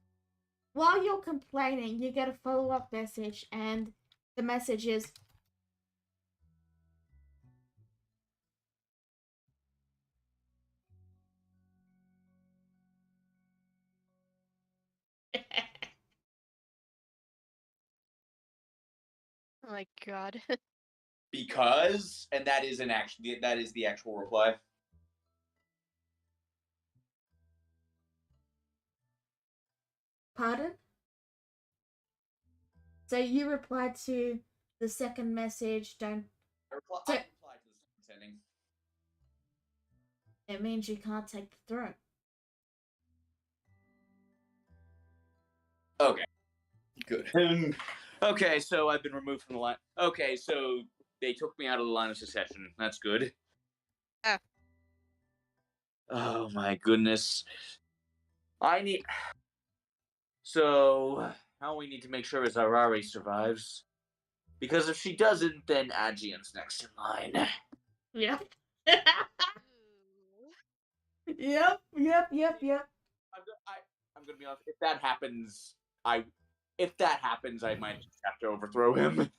While you're complaining, you get a follow-up message, and the message is, Oh my god. Because, and that is the actual reply. pardon? So you replied to the second message, I replied to the sending. it means you can't take the throne. Okay. Good. Okay, so I've been removed from the line. Okay, so they took me out of the line of succession. That's good. Ah. Oh my goodness. So, how we need to make sure is Arari survives. Because if she doesn't, then Aegeon's next in line. Yep. Ooh. Yep. I'm gonna be honest. If that happens, I might just have to overthrow him.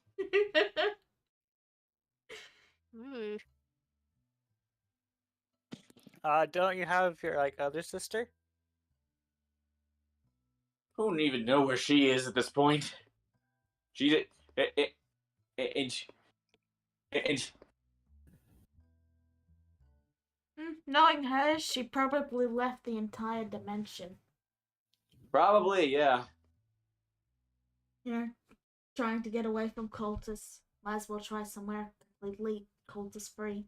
Ooh. Don't you have your other sister? I don't even know where she is at this point. She did, and Knowing her, she probably left the entire dimension. probably, yeah. You know, trying to get away from cultists. Might as well try somewhere completely cultist free.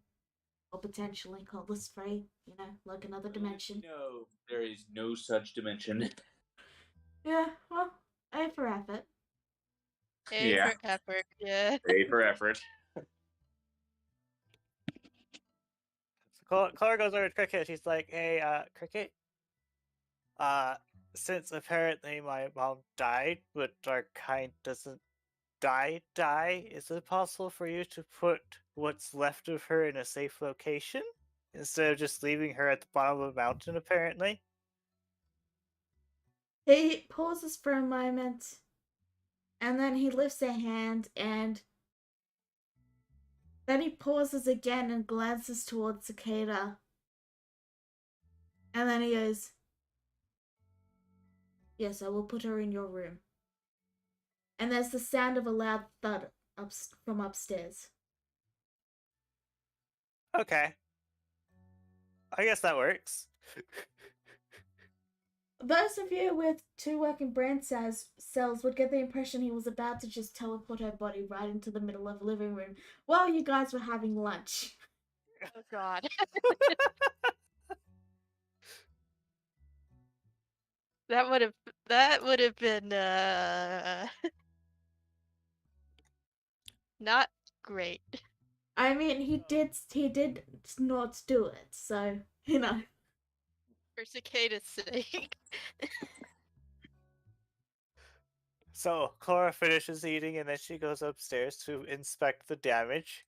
Or potentially cultist free, you know, like another dimension. No, there is no such dimension. Yeah, well, A for effort. A Yeah. for effort, yeah. A for effort. Clara goes over to Cricket. She's like, "Hey, Cricket. Since apparently my mom died, but our kind doesn't die, is it possible for you to put what's left of her in a safe location instead of just leaving her at the bottom of a mountain? Apparently." He pauses for a moment, and then he lifts a hand, and then he pauses again and glances towards Cicada. And then he goes, "Yes, I will put her in your room." And there's the sound of a loud thud from upstairs. Okay. I guess that works. Those of you with 2 working brain cells would get the impression he was about to just teleport her body right into the middle of a living room while you guys were having lunch. Oh god. That would have been not great. I mean, he did not do it, so, you know. For Cicada's sake. So Clara finishes eating and then she goes upstairs to inspect the damage.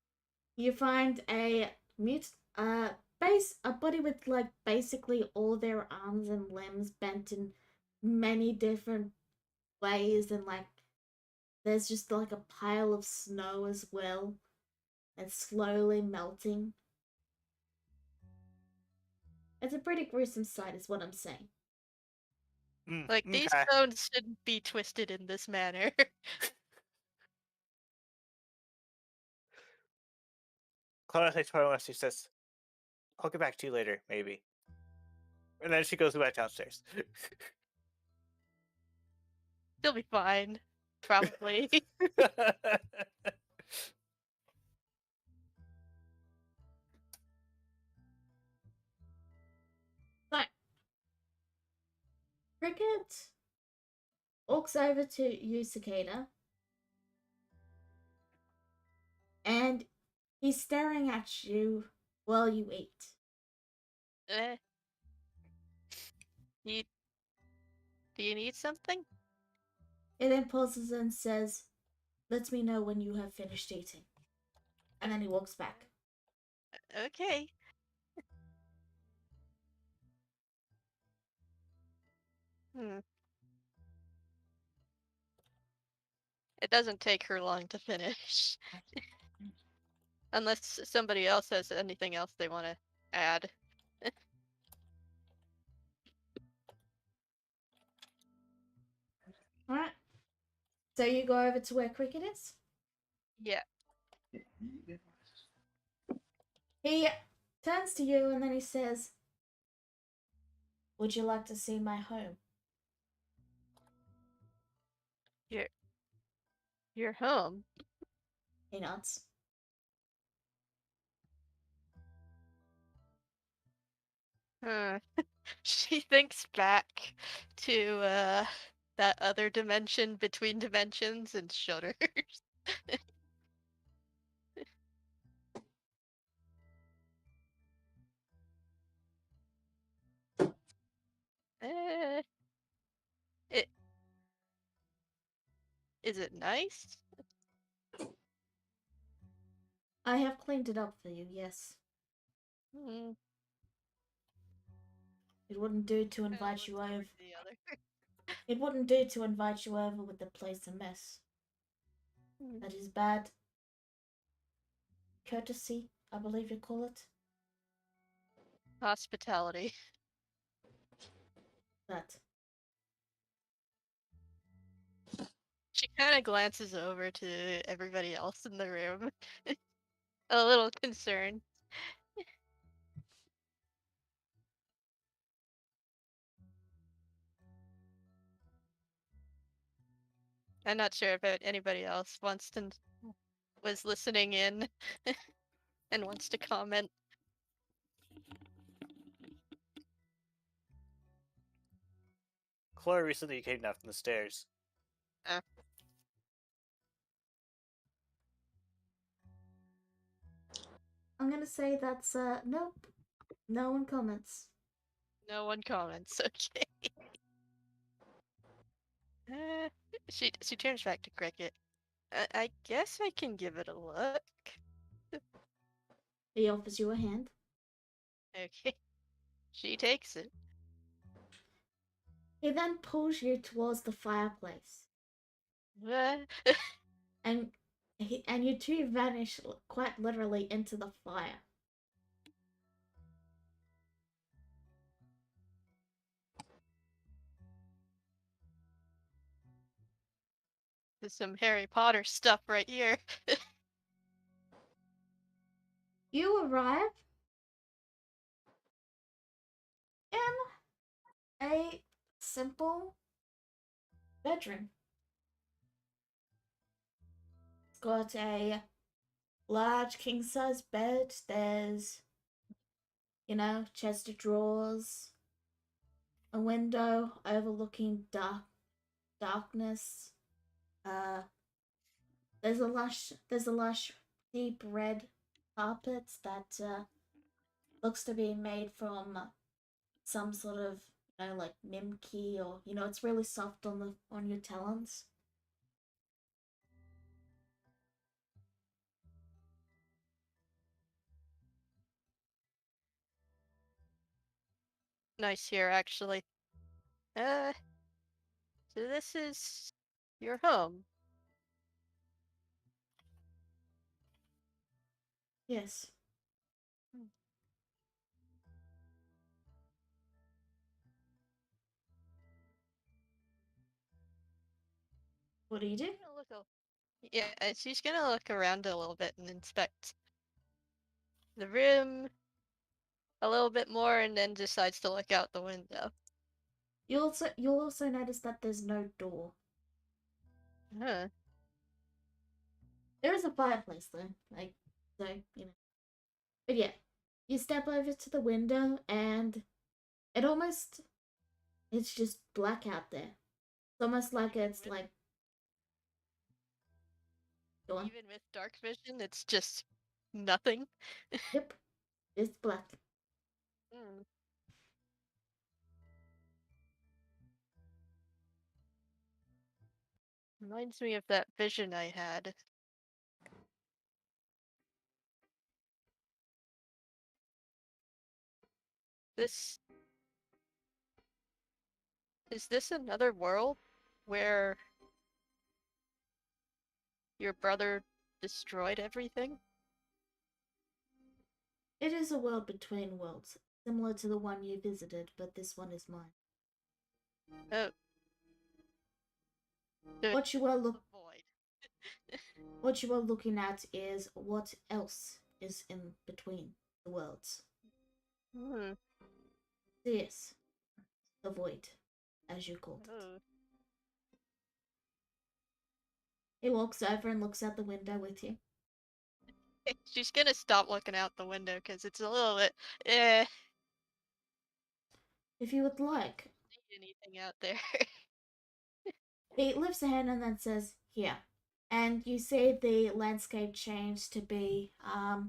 You find a a body with like basically all their arms and limbs bent in many different ways, and like there's just like a pile of snow as well. It's slowly melting. It's a pretty gruesome sight, is what I'm saying. Like, these Okay. bones shouldn't be twisted in this manner. Clara takes part of she says, I'll get back to you later, maybe. And then she goes back downstairs. They'll be fine. Probably. So, Cricket walks over to you, Cicada, and he's staring at you while you eat. Eh. You, do you need something? He then pauses and says, "Let me know when you have finished eating." And then he walks back. Okay. Hmm. It doesn't take her long to finish. Unless somebody else has anything else they want to add. Alright. So you go over to where Cricket is. Yeah. He turns to you and then he says, "Would you like to see my home?" You're home. He nods. Huh. She thinks back to that other dimension between dimensions and shudders. Eh, it is it nice? I have cleaned it up for you, yes. Hmm. It wouldn't do to Kinda invite looks you over over. to the other. It wouldn't do to invite you over with the place a mess. Hmm. That is bad courtesy, I believe you call it. Hospitality. That. She kind of glances over to everybody else in the room, a little concerned. I'm not sure if anybody else was listening in and wants to comment. Clara recently came down from the stairs. I'm gonna say that's, nope. No one comments. No one comments. Okay. Uh, she turns back to Cricket. I guess I can give it a look. He offers you a hand. Okay. She takes it. He then pulls you towards the fireplace. What? And you two vanish quite literally into the fire. There's some Harry Potter stuff right here. You arrive in a simple bedroom. It's got a large king size bed. There's, chest of drawers, a window overlooking darkness. There's a lush deep red carpet that looks to be made from some sort of like mimkey, or it's really soft on your talons. nice here, actually. So this is your home. Yes. What do you do? Yeah, she's gonna look around a little bit and inspect the room a little bit more, and then decides to look out the window. You'll also notice that there's no door. Huh. There is a fireplace though, like so you know. But yeah, you step over to the window and it's just black out there. It's almost like it's like go on. Even with dark vision, it's just nothing. Yep, it's black. Hmm. Reminds me of that vision I had. This is this another world where your brother destroyed everything? It is a world between worlds, similar to the one you visited, but this one is mine. Oh. The What you are void. what you are looking at is what else is in between the worlds. Hmm. Yes, the void, as you called it. Oh. He walks over and looks out the window with you. She's gonna stop looking out the window because it's a little bit eh. If you would like, See anything out there? he lifts a hand and then says, "Here." And you see the landscape change to be, I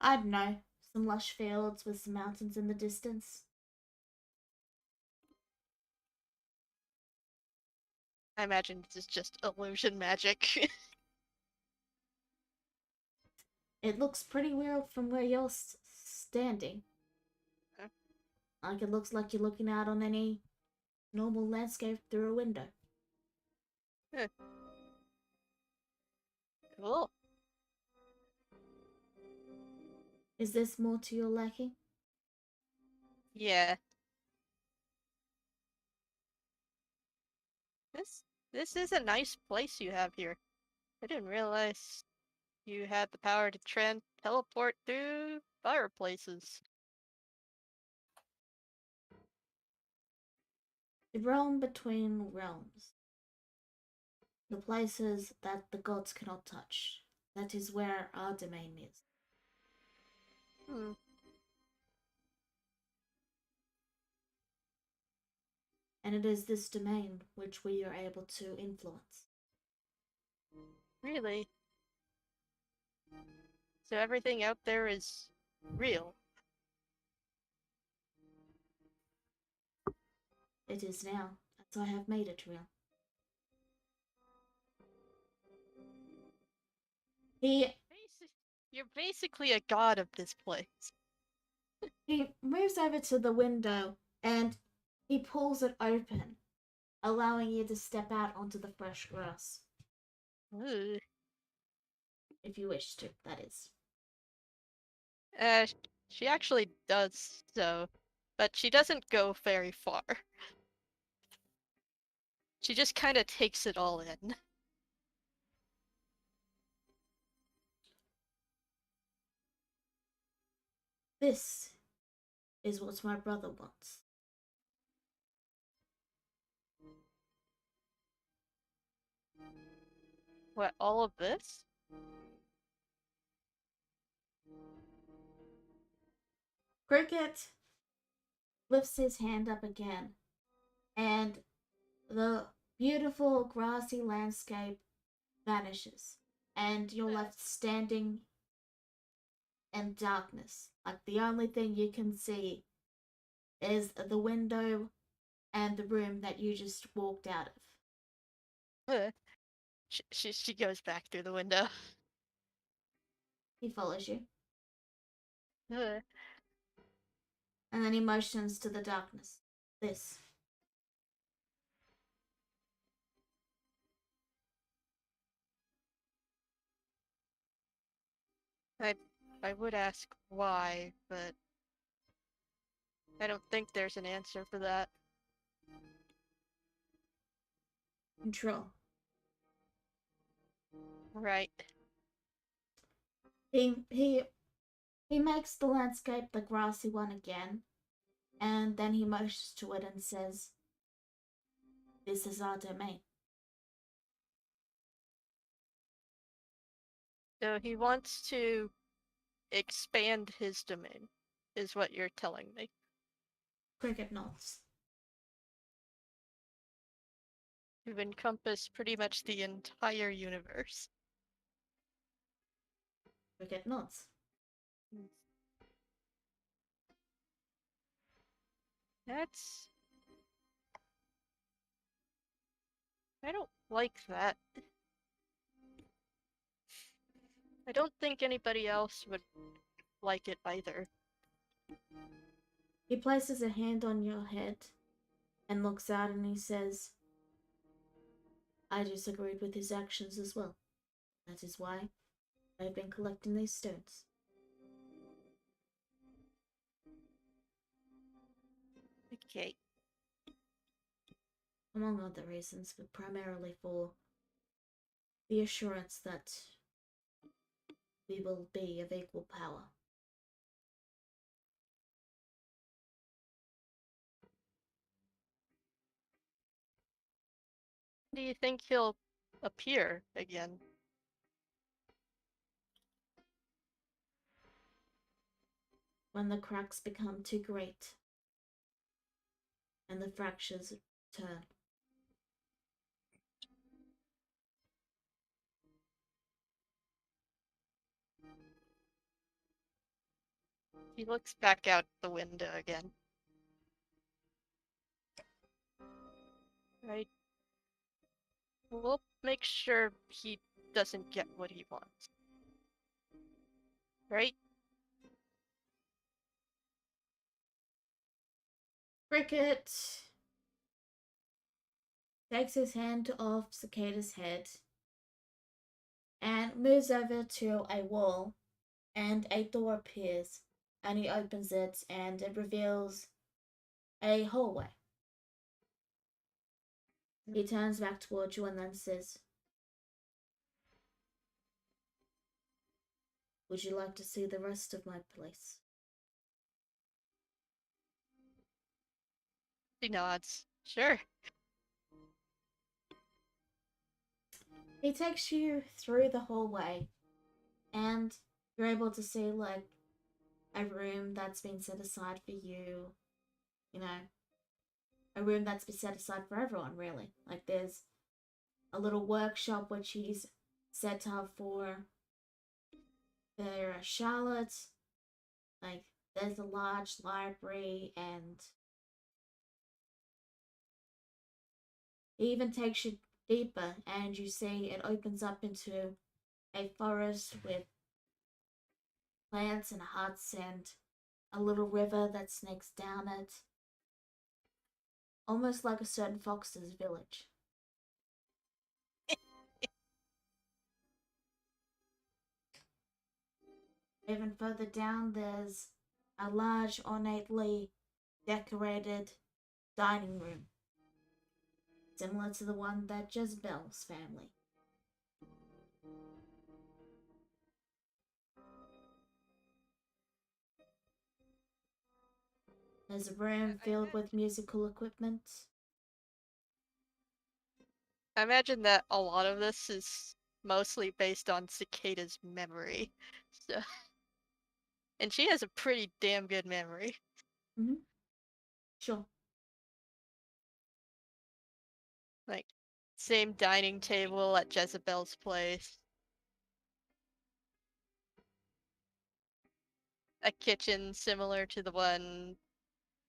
don't know, some lush fields with some mountains in the distance. I imagine this is just illusion magic. It looks pretty real from where you're standing. Huh? Like it looks like you're looking out on any normal landscape through a window. Cool. Is this more to your liking? Yeah. This is a nice place you have here. I didn't realize you had the power to teleport through fireplaces. The realm between realms. The places that the gods cannot touch. That is where our domain is. Hmm. And it is this domain which we are able to influence. Really? So everything out there is real. It is now, as I have made it real. You're basically a god of this place. He moves over to the window and he pulls it open, allowing you to step out onto the fresh grass. Ooh. If you wish to, that is. She actually does so, but she doesn't go very far. She just kind of takes it all in. This is what my brother wants. What, all of this? Cricket lifts his hand up again, and the beautiful grassy landscape vanishes, and you're left standing in darkness. Like the only thing you can see is the window and the room that you just walked out of. She goes back through the window. He follows you. And then he motions to the darkness. This. I would ask why, but I don't think there's an answer for that. Control. Right. He makes the landscape the grassy one again, and then he motions to it and says, "This is our domain." So he wants to expand his domain, is what you're telling me. Cricket nods. To encompass pretty much the entire universe. Cricket nods. That's... I don't like that. I don't think anybody else would like it either. He places a hand on your head and looks out and he says, "I disagreed with his actions as well. That is why I've been collecting these stones." Okay. Among other reasons, but primarily for the assurance that we will be of equal power. Do you think he'll appear again? When the cracks become too great and the fractures turn. He looks back out the window again. Right. We'll make sure he doesn't get what he wants. Right? Cricket takes his hand off Cicada's head and moves over to a wall, and a door appears, and he opens it, and it reveals a hallway. He turns back towards you and then says, "Would you like to see the rest of my place?" He nods. Sure. He takes you through the hallway, and you're able to see, like, a room that's been set aside for you. You know, a room that's been set aside for everyone, really. Like, there's a little workshop which he's set up for Charlotte. Like, there's a large library, and he even takes you deeper, and you see it opens up into a forest with plants and huts and a little river that snakes down it. Almost like a certain fox's village. Even further down, there's a large, ornately decorated dining room, similar to the one that Jezebel's family. There's a room filled with musical equipment. I imagine that a lot of this is mostly based on Cicada's memory. So, and she has a pretty damn good memory. Sure. Like, same dining table at Jezebel's place. A kitchen similar to the one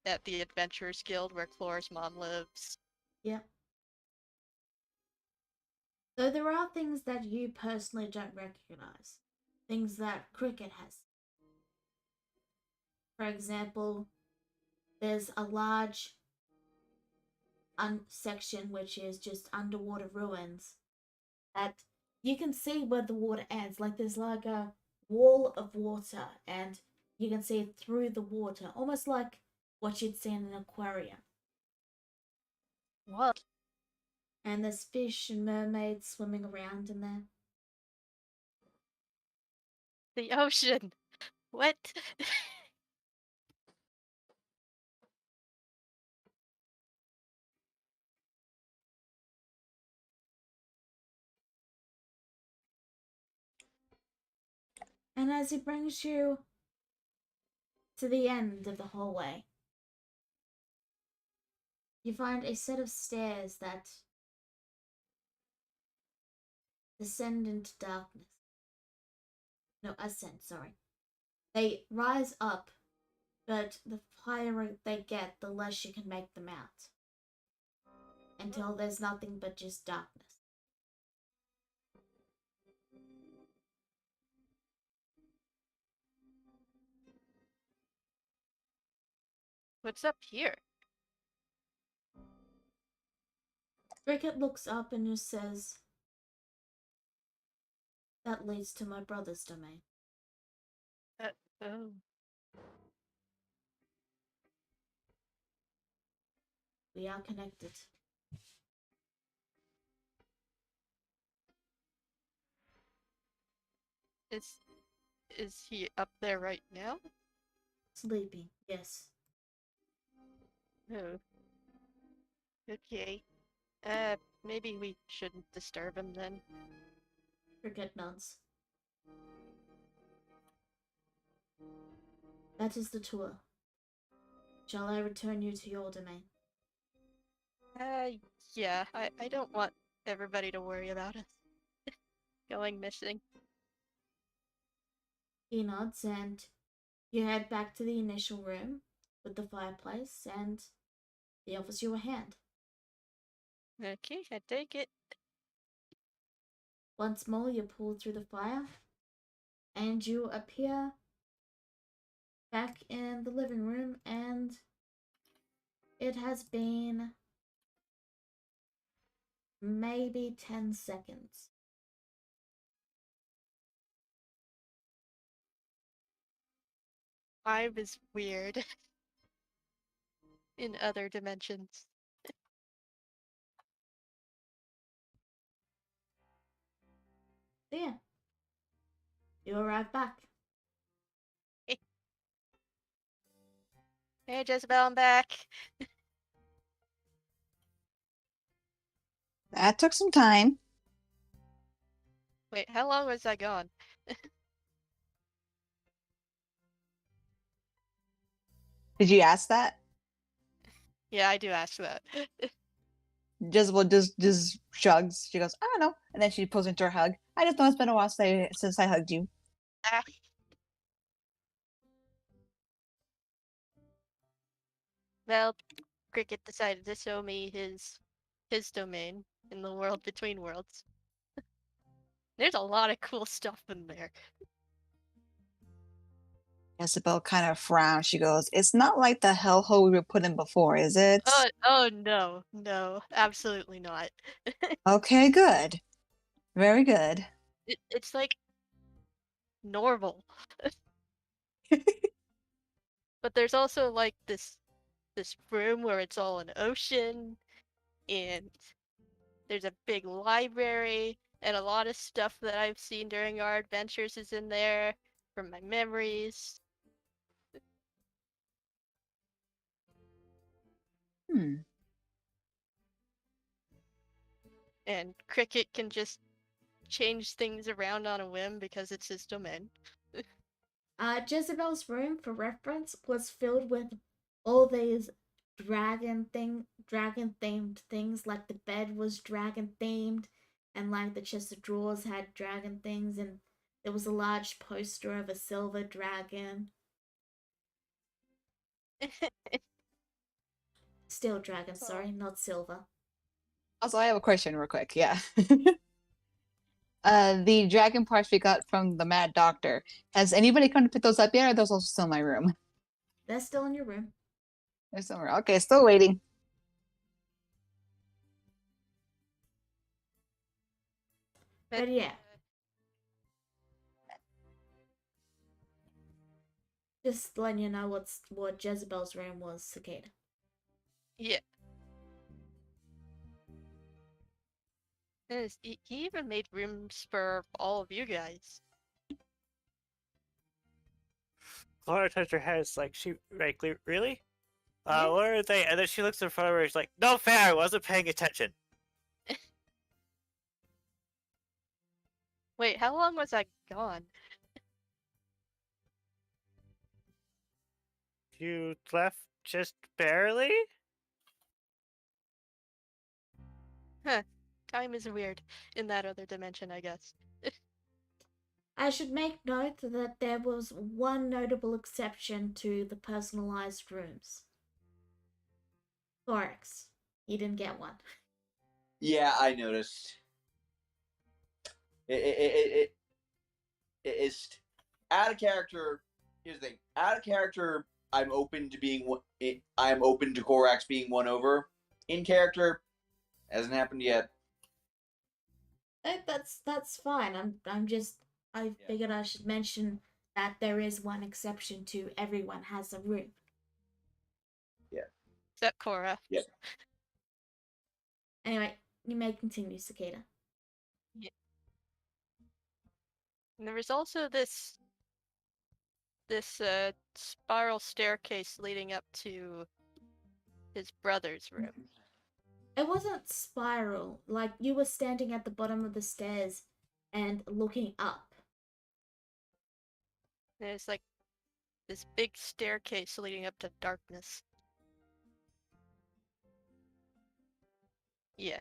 at the Adventurers Guild where Clora's mom lives. Yeah. Though there are things that you personally don't recognize. Things that Cricket has. For example, there's a large section which is just underwater ruins that you can see where the water ends. Like there's like a wall of water and you can see it through the water, almost like what you'd see in an aquarium. What? And there's fish and mermaids swimming around in there. The ocean. What? And as he brings you to the end of the hallway, you find a set of stairs that descend into darkness. No, ascend, sorry. They rise up, but the higher they get, the less you can make them out. Until there's nothing but just darkness. What's up here? Cricket looks up and just says, "That leads to my brother's domain." Oh. We are connected. Is he up there right now? Sleeping, yes. Oh. Okay. Maybe we shouldn't disturb him then. Cricket nods. That is the tour. Shall I return you to your domain? Yeah, I don't want everybody to worry about us going missing. He nods and you head back to the initial room with the fireplace and he offers you a hand. Okay, I take it. Once more you pull through the fire and you appear back in the living room, and it has been maybe 10 seconds. I was weird in other dimensions. Yeah. You arrive back. Hey, Jezebel, I'm back. That took some time. Wait, how long was I gone? Did you ask that? Yeah, I do ask that. Jezebel just shrugs. She goes, I don't know. And then she pulls into her hug. I just know it's been a while since I hugged you. Ah. Well, Cricket decided to show me his domain in the world between worlds. There's a lot of cool stuff in there. Jezebel kind of frowns. She goes, it's not like the hellhole we were put in before, is it? Oh no, absolutely not. Okay, good. Very good. It's like normal. But there's also like this room where it's all an ocean, and there's a big library, and a lot of stuff that I've seen during our adventures is in there from my memories. And Cricket can just change things around on a whim because it's his domain. Jezebel's room, for reference, was filled with all these dragon-themed things. Like the bed was dragon-themed, and like the chest of drawers had dragon things, and there was a large poster of a silver dragon. Steel dragon, sorry, not silver. Also, I have a question real quick. Yeah. The dragon parts we got from the Mad Doctor. Has anybody come to pick those up yet, or are those also still in my room? They're still in your room. There's somewhere. Okay, still waiting. But yeah, just letting you know what Jezebel's room was, Cicada. Yeah. And he even made rooms for all of you guys. Laura touched her head. It's like, really? Yeah. What are they? And then she looks in front of her. She's like, no fair. I wasn't paying attention. Wait, how long was I gone? You left just barely? Time is weird in that other dimension, I guess. I should make note that there was one notable exception to the personalized rooms. Thorax. You didn't get one. Yeah, I noticed. It's out of character. Here's the thing: out of character, I'm open to I'm open to Korax being won over. In character, hasn't happened yet. That's fine. I figured I should mention that there is one exception to everyone has a room. Except Cora. Yeah. Anyway, you may continue, Cicada. And there was also this spiral staircase leading up to his brother's room. It wasn't spiral. Like, you were standing at the bottom of the stairs and looking up. There's like this big staircase leading up to darkness. Yeah.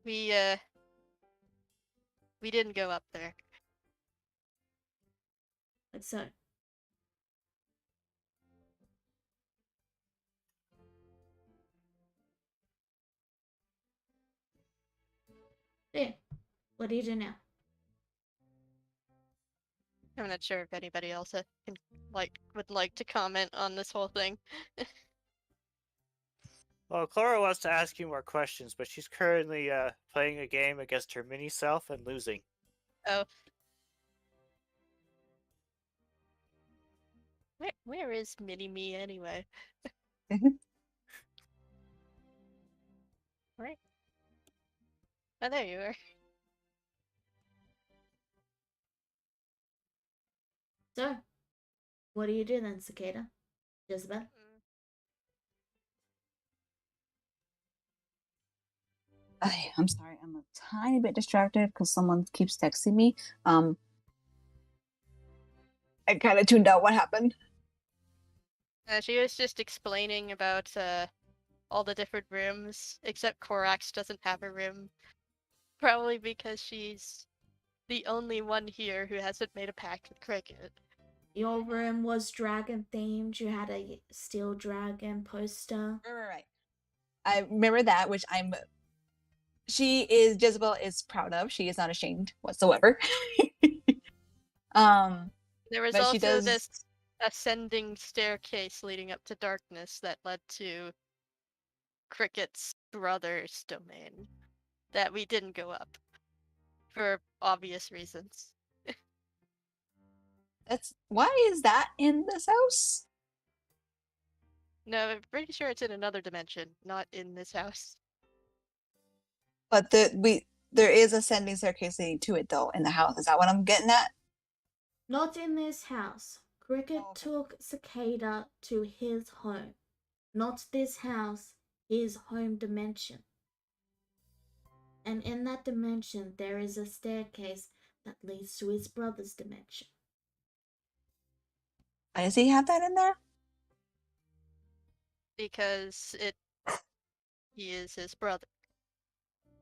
We didn't go up there. Like so. Yeah. What do you do now? I'm not sure if anybody else would like to comment on this whole thing. Well, Clara wants to ask you more questions, but she's currently playing a game against her mini self and losing. Oh. Where is Mini Me anyway? Right. Oh, there you are. So, what do you do then, Cicada? Jezebel? I'm sorry, I'm a tiny bit distracted because someone keeps texting me. I kind of tuned out what happened. She was just explaining about all the different rooms, except Korax doesn't have a room. Probably because she's the only one here who hasn't made a pact with Cricket. Your room was dragon themed. You had a steel dragon poster. Right. I remember that, which Jezebel is proud of. She is not ashamed whatsoever. There was but also this ascending staircase leading up to darkness that led to Cricket's brother's domain that we didn't go up for obvious reasons. Why is that in this house? No, I'm pretty sure it's in another dimension, not in this house. But there is ascending staircase leading to it though in the house. Is that what I'm getting at? Not in this house. Cricket took Cicada to his home. Not this house, his home dimension. And in that dimension, there is a staircase that leads to his brother's dimension. Why does he have that in there? Because he is his brother.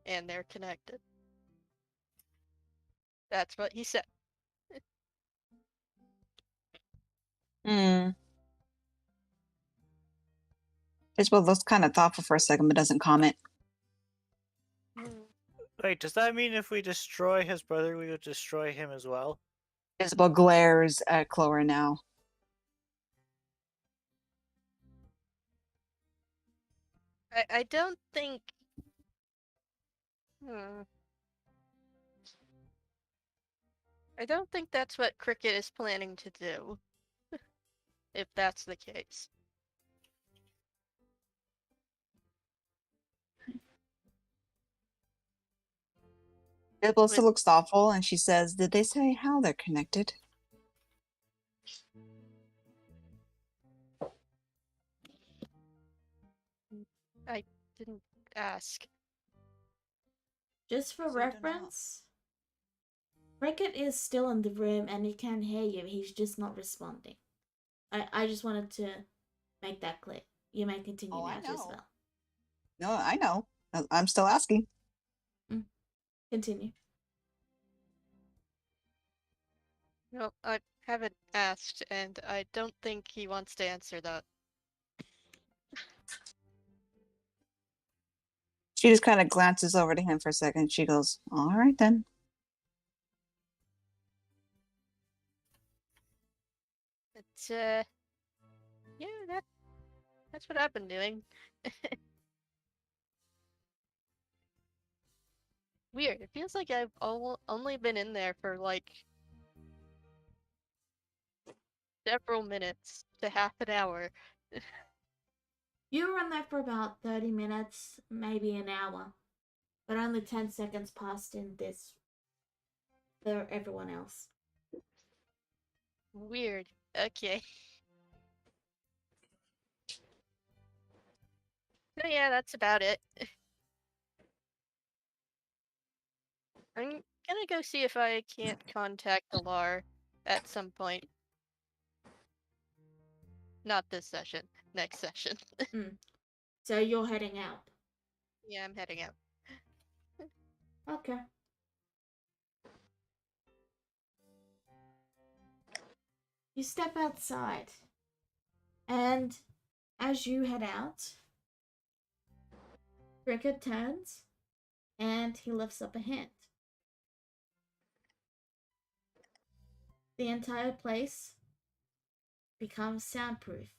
And they're connected. That's what he said. Isabel looks kind of thoughtful for a second, but doesn't comment. Wait, does that mean if we destroy his brother, we would destroy him as well? Isabel glares at Clover now. I don't think. Hmm. I don't think that's what Cricket is planning to do. If that's the case. Isabel Would- still looks thoughtful and she says, "Did they say how they're connected?" I didn't ask. Just for So you don't know. reference, Cricket is still in the room and he can hear you. He's just not responding. I just wanted to make that clear. You may continue Oh, now, I know. Jezebel. No, I know. I'm still asking. Continue. No, I haven't asked, and I don't think he wants to answer that. She just kind of glances over to him for a second. She goes, "All right then." But yeah, that's what I've been doing. Weird. It feels like I've only been in there for like several minutes to half an hour. You were in there for about 30 minutes, maybe an hour, but only 10 seconds passed in this for everyone else. Weird. Okay. So yeah, that's about it. I'm gonna go see if I can't contact Alar at some point. Not this session. Next session. So you're heading out. Yeah, I'm heading out. Okay. You step outside, and as you head out, Cricket turns and he lifts up a hand. The entire place becomes soundproof.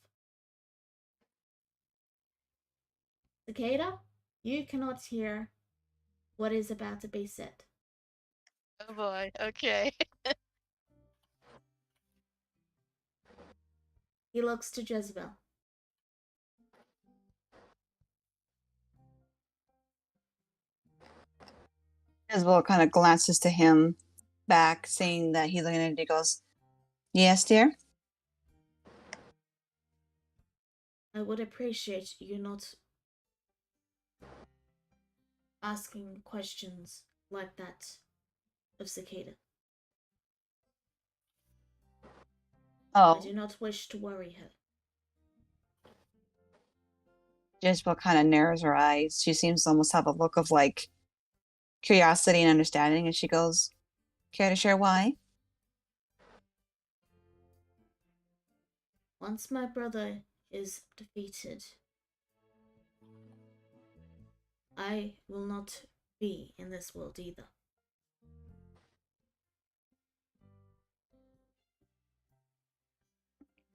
Cicada, you cannot hear what is about to be said. Oh boy. Okay. He looks to Jezebel. Isabel kind of glances to him back, seeing that he's looking at it. He goes, "Yes, dear." I would appreciate you not asking questions like that of Cicada. I Oh, do not wish to worry her. Jezebel kind of narrows her eyes. She seems to almost have a look of like curiosity and understanding, and she goes, "Care to share why?" Once my brother is defeated, I will not be in this world either.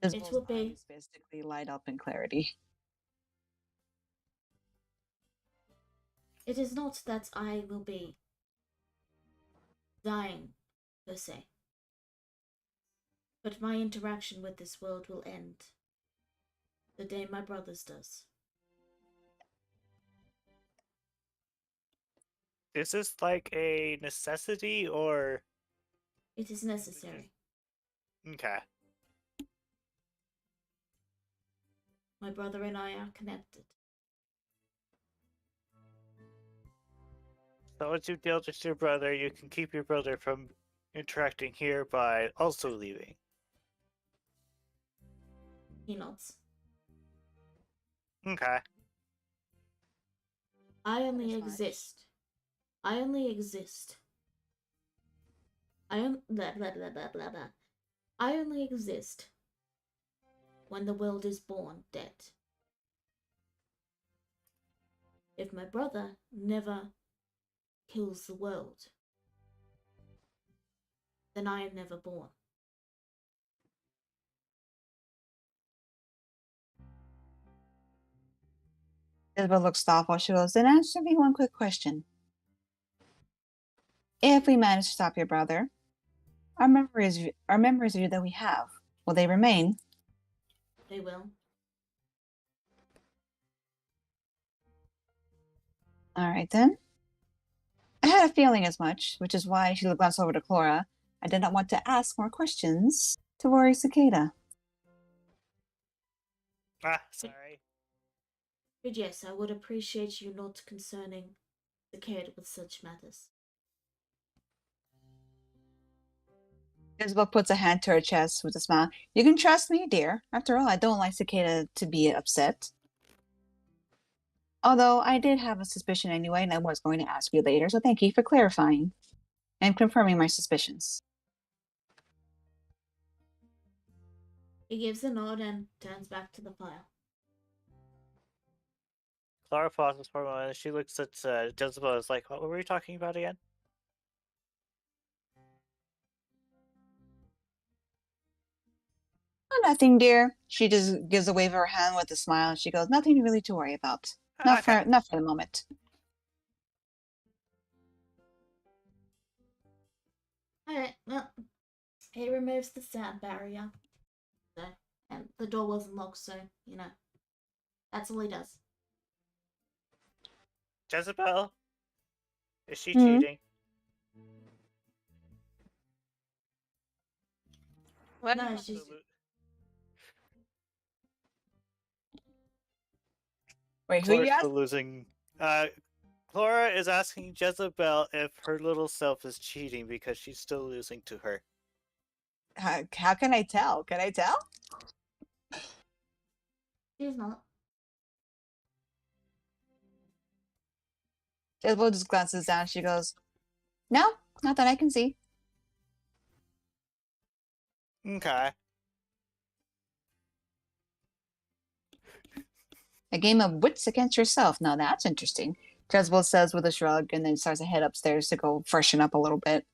Isabel's will be- eyes basically light up in clarity. It is not that I will be dying, per se, but my interaction with this world will end the day my brother's does. Is this like a necessity or It is necessary. okay? My brother and I are connected. So once you deal with your brother, you can keep your brother from interacting here by also leaving. He nods. Okay. I only is nice. exist. I only exist. Blah blah blah blah blah blah. I only exist when the world is born dead. If my brother never kills the world, then I am never born. Isabel looks thoughtful. She goes, then answer me one quick question. If we manage to stop your brother, our memories of you that we have, will they remain? They will. All right, then. I had a feeling as much, which is why she glanced over to Clara. I did not want to ask more questions to worry Cicada. Ah, sorry. But yes, I would appreciate you not concerning Cicada with such matters. Isabel puts a hand to her chest with a smile. You can trust me, dear. After all, I don't like Cicada to be upset. Although I did have a suspicion anyway, and I was going to ask you later, so thank you for clarifying and confirming my suspicions. He gives a nod and turns back to the file. Clara pauses for a moment. She looks at Jezebel. Is like, what were we talking about again? Oh, nothing, dear. She just gives a wave of her hand with a smile. She goes, nothing really to worry about. Not Okay. for the moment. Alright, well, he removes the sound barrier. So, and the door wasn't locked, so, you know, that's all he does. Jezebel, is she Hmm? cheating? What? No, she's... Wait, who you Clara ask? still losing. Clara is asking Jezebel if her little self is cheating because she's still losing to her. How can I tell? Can I tell? She's not. Isabel just glances down. She goes, no, not that I can see. Okay. A game of wits against yourself. Now that's interesting. Jezebel says with a shrug and then starts to head upstairs to go freshen up a little bit.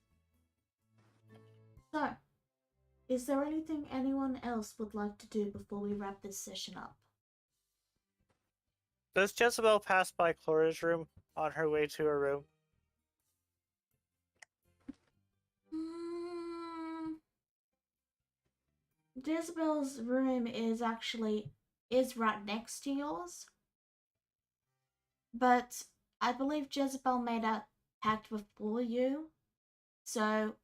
So, is there anything anyone else would like to do before we wrap this session up? Does Jezebel pass by Clara's room on her way to her room? Jezebel's room is right next to yours. But I believe Jezebel made a pact before you. So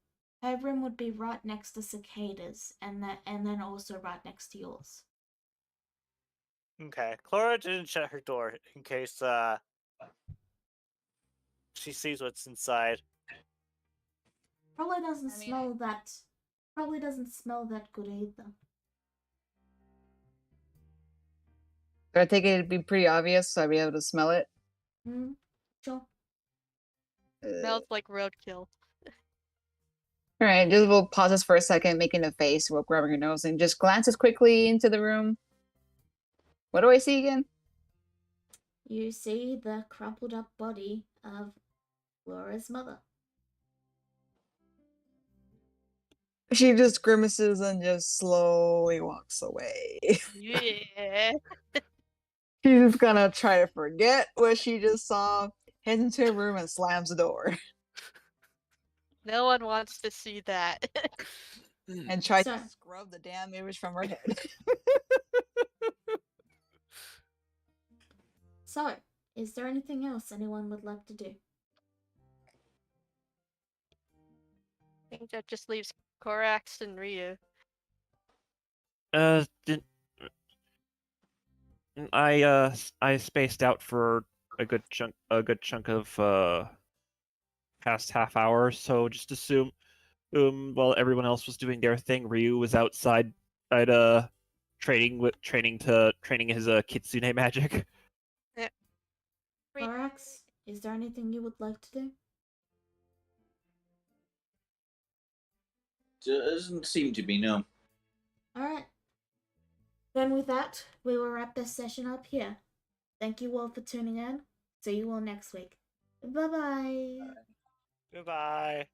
her room would be right next to Cicada's and then also right next to yours. Okay. Clara didn't shut her door in case she sees what's inside. Probably doesn't smell that good either. So I think it'd be pretty obvious, so I'd be able to smell it. Sure. Smells like roadkill. All right, Jezebel pauses for a second, making a face while grabbing her nose, and just glances quickly into the room. What do I see again? You see the crumpled up body of Laura's mother. She just grimaces and just slowly walks away. Yeah. She's just gonna try to forget what she just saw, heads into her room and slams the door, No one wants to see that. and tries So- to scrub the damn image from her head. So, is there anything else anyone would like to do? I think that just leaves Korax and Ryu. Didn't I spaced out for a good chunk of past half hour, so just assume while everyone else was doing their thing, Ryu was outside training his kitsune magic. Thorax, is there anything you would like to do? Doesn't seem to be, no. Alright. Then with that, we will wrap this session up here. Thank you all for tuning in. See you all next week. Bye-bye. Goodbye.